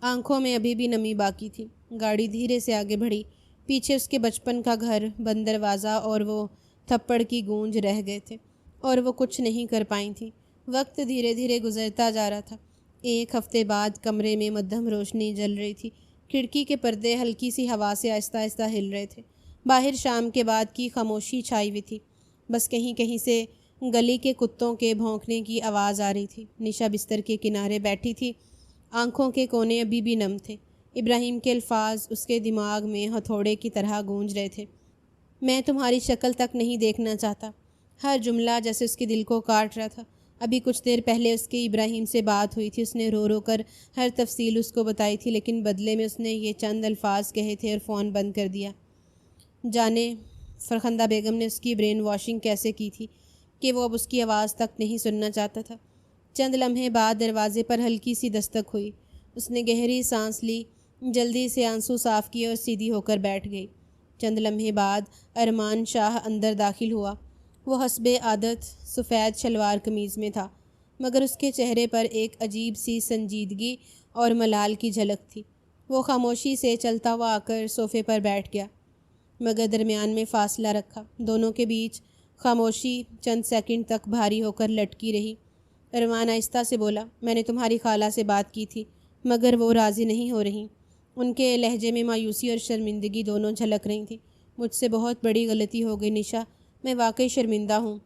آنکھوں میں ابھی بھی نمی باقی تھی۔ گاڑی دھیرے سے آگے بڑھی، پیچھے اس کے بچپن کا گھر، بند دروازہ اور وہ تھپڑ کی گونج رہ گئے تھے، اور وہ کچھ نہیں کر پائیں تھیں۔ وقت دھیرے دھیرے گزرتا جا رہا تھا۔ ایک ہفتے بعد کمرے میں مدھم روشنی جل رہی تھی، کھڑکی کے پردے ہلکی سی ہوا سے آہستہ آہستہ ہل رہے تھے۔ باہر شام کے بعد کی خاموشی چھائی ہوئی تھی، بس کہیں کہیں سے گلی کے کتوں کے بھونکنے کی آواز آ رہی تھی۔ نشا بستر کے کنارے بیٹھی تھی، آنکھوں کے کونے ابھی بھی نم تھے۔ ابراہیم کے الفاظ اس کے دماغ میں ہتھوڑے کی طرح گونج رہے تھے، میں تمہاری شکل تک نہیں دیکھنا چاہتا۔ ہر جملہ جیسے اس کے دل کو کاٹ رہا تھا۔ ابھی کچھ دیر پہلے اس کی ابراہیم سے بات ہوئی تھی، اس نے رو رو کر ہر تفصیل اس کو بتائی تھی، لیکن بدلے میں اس نے یہ چند الفاظ کہے تھے اور فون بند کر دیا۔ جانے فرخندہ بیگم نے اس کی برین واشنگ کیسے کی تھی کہ وہ اب اس کی آواز تک نہیں سننا چاہتا تھا۔ چند لمحے بعد دروازے پر ہلکی سی دستک ہوئی۔ اس نے گہری سانس لی، جلدی سے آنسو صاف کیے اور سیدھی ہو کر بیٹھ گئی۔ چند لمحے بعد ارمان شاہ اندر داخل ہوا۔ وہ حسب عادت سفید شلوار قمیض میں تھا، مگر اس کے چہرے پر ایک عجیب سی سنجیدگی اور ملال کی جھلک تھی۔ وہ خاموشی سے چلتا ہوا آ کر صوفے پر بیٹھ گیا، مگر درمیان میں فاصلہ رکھا۔ دونوں کے بیچ خاموشی چند سیکنڈ تک بھاری ہو کر لٹکی رہی۔ ارمان آہستہ سے بولا، میں نے تمہاری خالہ سے بات کی تھی، مگر وہ راضی نہیں ہو رہی۔ ان کے لہجے میں مایوسی اور شرمندگی دونوں جھلک رہی تھیں۔ مجھ سے بہت بڑی غلطی ہو گئی نشا، میں واقعی شرمندہ ہوں۔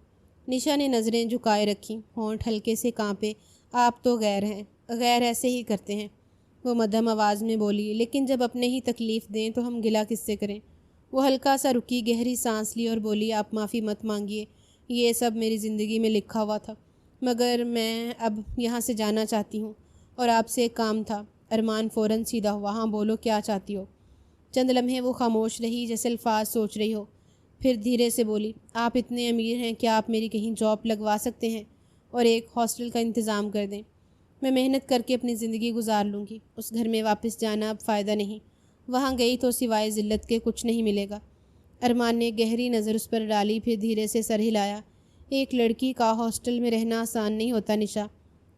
نشا نے نظریں جھکائے رکھیں، ہونٹ ہلکے سے کانپے۔ آپ تو غیر ہیں، غیر ایسے ہی کرتے ہیں، وہ مدھم آواز میں بولی، لیکن جب اپنے ہی تکلیف دیں تو ہم گلہ کس سے کریں؟ وہ ہلکا سا رکی، گہری سانس لی اور بولی، آپ معافی مت مانگیے، یہ سب میری زندگی میں لکھا ہوا تھا، مگر میں اب یہاں سے جانا چاہتی ہوں، اور آپ سے ایک کام تھا۔ ارمان فوراً سیدھا ہوا، ہاں بولو کیا چاہتی ہو؟ چند لمحے وہ خاموش رہی، جیسے الفاظ سوچ رہی ہو، پھر دھیرے سے بولی، آپ اتنے امیر ہیں، کیا آپ میری کہیں جاب لگوا سکتے ہیں؟ اور ایک ہاسٹل کا انتظام کر دیں۔ میں محنت کر کے اپنی زندگی گزار لوں گی۔ اس گھر میں واپس جانا اب فائدہ نہیں، وہاں گئی تو سوائے ذلت کے کچھ نہیں ملے گا۔ ارمان نے گہری نظر اس پر ڈالی، پھر دھیرے سے سر ہلایا۔ ایک لڑکی کا ہاسٹل میں رہنا آسان نہیں ہوتا نشا۔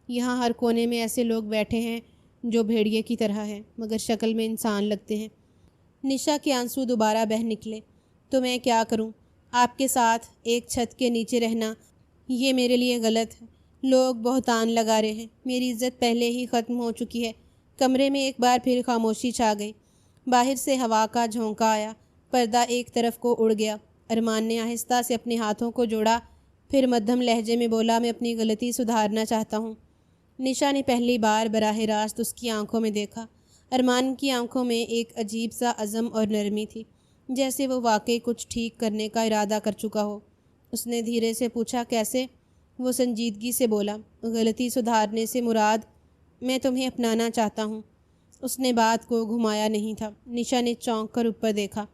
یہاں ہر کونے میں ایسے لوگ بیٹھے ہیں جو بھیڑیے کی طرح ہیں مگر شکل میں انسان لگتے ہیں۔ نشا کے آنسو دوبارہ بہہ نکلے۔ تو میں کیا کروں؟ آپ کے ساتھ ایک چھت کے نیچے رہنا یہ میرے لیے غلط ہے۔ لوگ بہتان لگا رہے ہیں، میری عزت پہلے ہی ختم ہو چکی ہے۔ کمرے میں ایک بار پھر خاموشی چھا گئی۔ باہر سے ہوا کا جھونکا آیا، پردہ ایک طرف کو اڑ گیا۔ ارمان نے آہستہ سے اپنے ہاتھوں کو جوڑا، پھر مدھم لہجے میں بولا، میں اپنی غلطی سدھارنا چاہتا ہوں۔ نشا نے پہلی بار براہ راست اس کی آنکھوں میں دیکھا۔ ارمان کی آنکھوں میں ایک عجیب سا عزم اور نرمی تھی، جیسے وہ واقعی کچھ ٹھیک کرنے کا ارادہ کر چکا ہو۔ اس نے دھیرے سے پوچھا، کیسے؟ وہ سنجیدگی سے بولا، غلطی سدھارنے سے مراد میں تمہیں اپنانا چاہتا ہوں۔ اس نے بات کو گھمایا نہیں تھا۔ نشا نے چونک کر اوپر دیکھا۔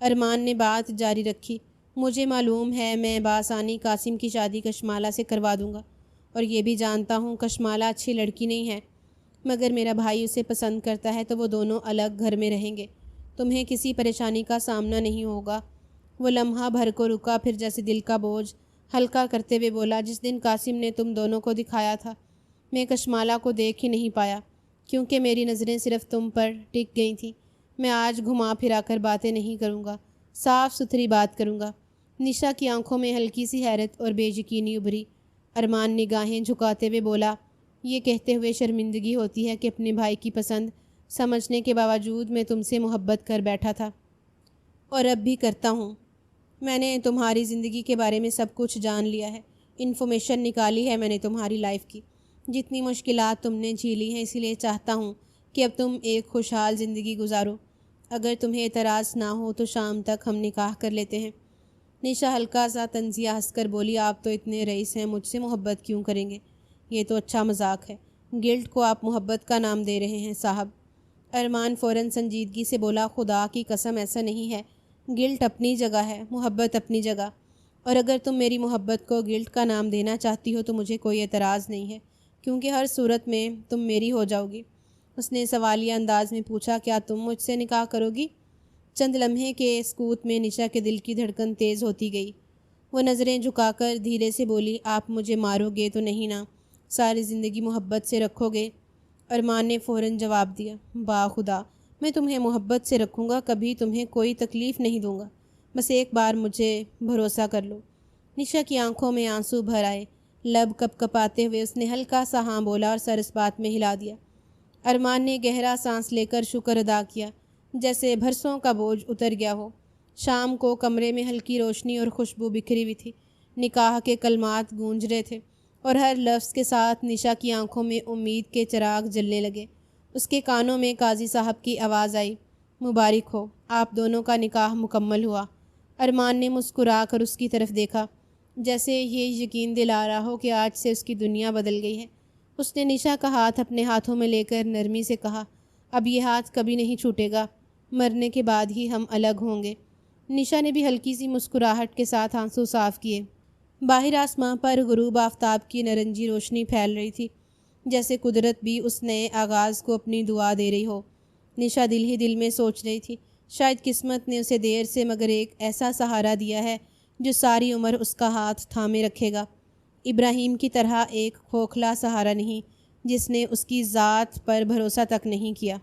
ارمان نے بات جاری رکھی، مجھے معلوم ہے میں بآسانی قاسم کی شادی کشمالہ سے کروا دوں گا، اور یہ بھی جانتا ہوں کشمالہ اچھی لڑکی نہیں ہے، مگر میرا بھائی اسے پسند کرتا ہے تو وہ دونوں الگ گھر میں رہیں گے، تمہیں کسی پریشانی کا سامنا نہیں ہوگا۔ وہ لمحہ بھر کو رکا، پھر جیسے دل کا بوجھ ہلکا کرتے ہوئے بولا، جس دن قاسم نے تم دونوں کو دکھایا تھا میں کشمالہ کو دیکھ ہی نہیں پایا، کیونکہ میری نظریں صرف تم پر ٹک گئی تھیں۔ میں آج گھما پھرا کر باتیں نہیں کروں گا، صاف ستھری بات کروں گا۔ نشا کی آنکھوں میں ہلکی سی حیرت اور بے یقینی ابھری۔ ارمان نگاہیں جھکاتے ہوئے بولا، یہ کہتے ہوئے شرمندگی ہوتی ہے کہ اپنے بھائی کی پسند سمجھنے کے باوجود میں تم سے محبت کر بیٹھا تھا، اور اب بھی کرتا ہوں۔ میں نے تمہاری زندگی کے بارے میں سب کچھ جان لیا ہے، انفارمیشن نکالی ہے میں نے تمہاری لائف کی، جتنی مشکلات تم نے جھیلی ہیں، اسی لیے چاہتا ہوں کہ اب تم ایک خوشحال زندگی گزارو۔ اگر تمہیں اعتراض نہ ہو تو شام تک ہم نکاح کر لیتے ہیں۔ نشا ہلکا سا طنزیہ ہنس کر بولی، آپ تو اتنے رئیس ہیں، مجھ سے محبت کیوں کریں گے؟ یہ تو اچھا مذاق ہے، گلٹ کو آپ محبت کا نام دے رہے ہیں صاحب۔ ارمان فوراً سنجیدگی سے بولا، خدا کی قسم ایسا نہیں ہے، گلٹ اپنی جگہ ہے، محبت اپنی جگہ، اور اگر تم میری محبت کو گلٹ کا نام دینا چاہتی ہو تو مجھے کوئی اعتراض نہیں ہے، کیونکہ ہر صورت میں تم میری ہو جاؤ گی۔ اس نے سوالیہ انداز میں پوچھا، کیا تم مجھ سے نکاح کرو گی؟ چند لمحے کے سکوت میں نشا کے دل کی دھڑکن تیز ہوتی گئی۔ وہ نظریں جھکا کر دھیرے سے بولی، آپ مجھے مارو گے تو نہیں نا؟ ساری زندگی محبت سے رکھو گے؟ ارمان نے فوراً جواب دیا، با خدا میں تمہیں محبت سے رکھوں گا، کبھی تمہیں کوئی تکلیف نہیں دوں گا، بس ایک بار مجھے بھروسہ کر لو۔ نشا کی آنکھوں میں آنسو بھر آئے، لب کپ کپاتے ہوئے اس نے ہلکا سا ہاں بولا اور سر اس بات میں ہلا دیا۔ ارمان نے گہرا سانس لے کر شکر ادا کیا، جیسے برسوں کا بوجھ اتر گیا ہو۔ شام کو کمرے میں ہلکی روشنی اور خوشبو بکھری ہوئی تھی، نکاح کے کلمات گونج رہے تھے، اور ہر لفظ کے ساتھ نشا کی آنکھوں میں امید کے چراغ جلنے لگے۔ اس کے کانوں میں قاضی صاحب کی آواز آئی، مبارک ہو، آپ دونوں کا نکاح مکمل ہوا۔ ارمان نے مسکرا کر اس کی طرف دیکھا، جیسے یہ یقین دلا رہا ہو کہ آج سے اس کی دنیا بدل گئی ہے۔ اس نے نشا کا ہاتھ اپنے ہاتھوں میں لے کر نرمی سے کہا، اب یہ ہاتھ کبھی نہیں چھوٹے گا، مرنے کے بعد ہی ہم الگ ہوں گے۔ نشا نے بھی ہلکی سی مسکراہٹ کے ساتھ آنسو صاف کیے۔ باہر آسمان پر غروب آفتاب کی نارنجی روشنی پھیل رہی تھی، جیسے قدرت بھی اس نئے آغاز کو اپنی دعا دے رہی ہو۔ نشا دل ہی دل میں سوچ رہی تھی، شاید قسمت نے اسے دیر سے مگر ایک ایسا سہارا دیا ہے جو ساری عمر اس کا ہاتھ تھامے رکھے گا۔ ابراہیم کی طرح ایک کھوکھلا سہارا نہیں، جس نے اس کی ذات پر بھروسہ تک نہیں کیا۔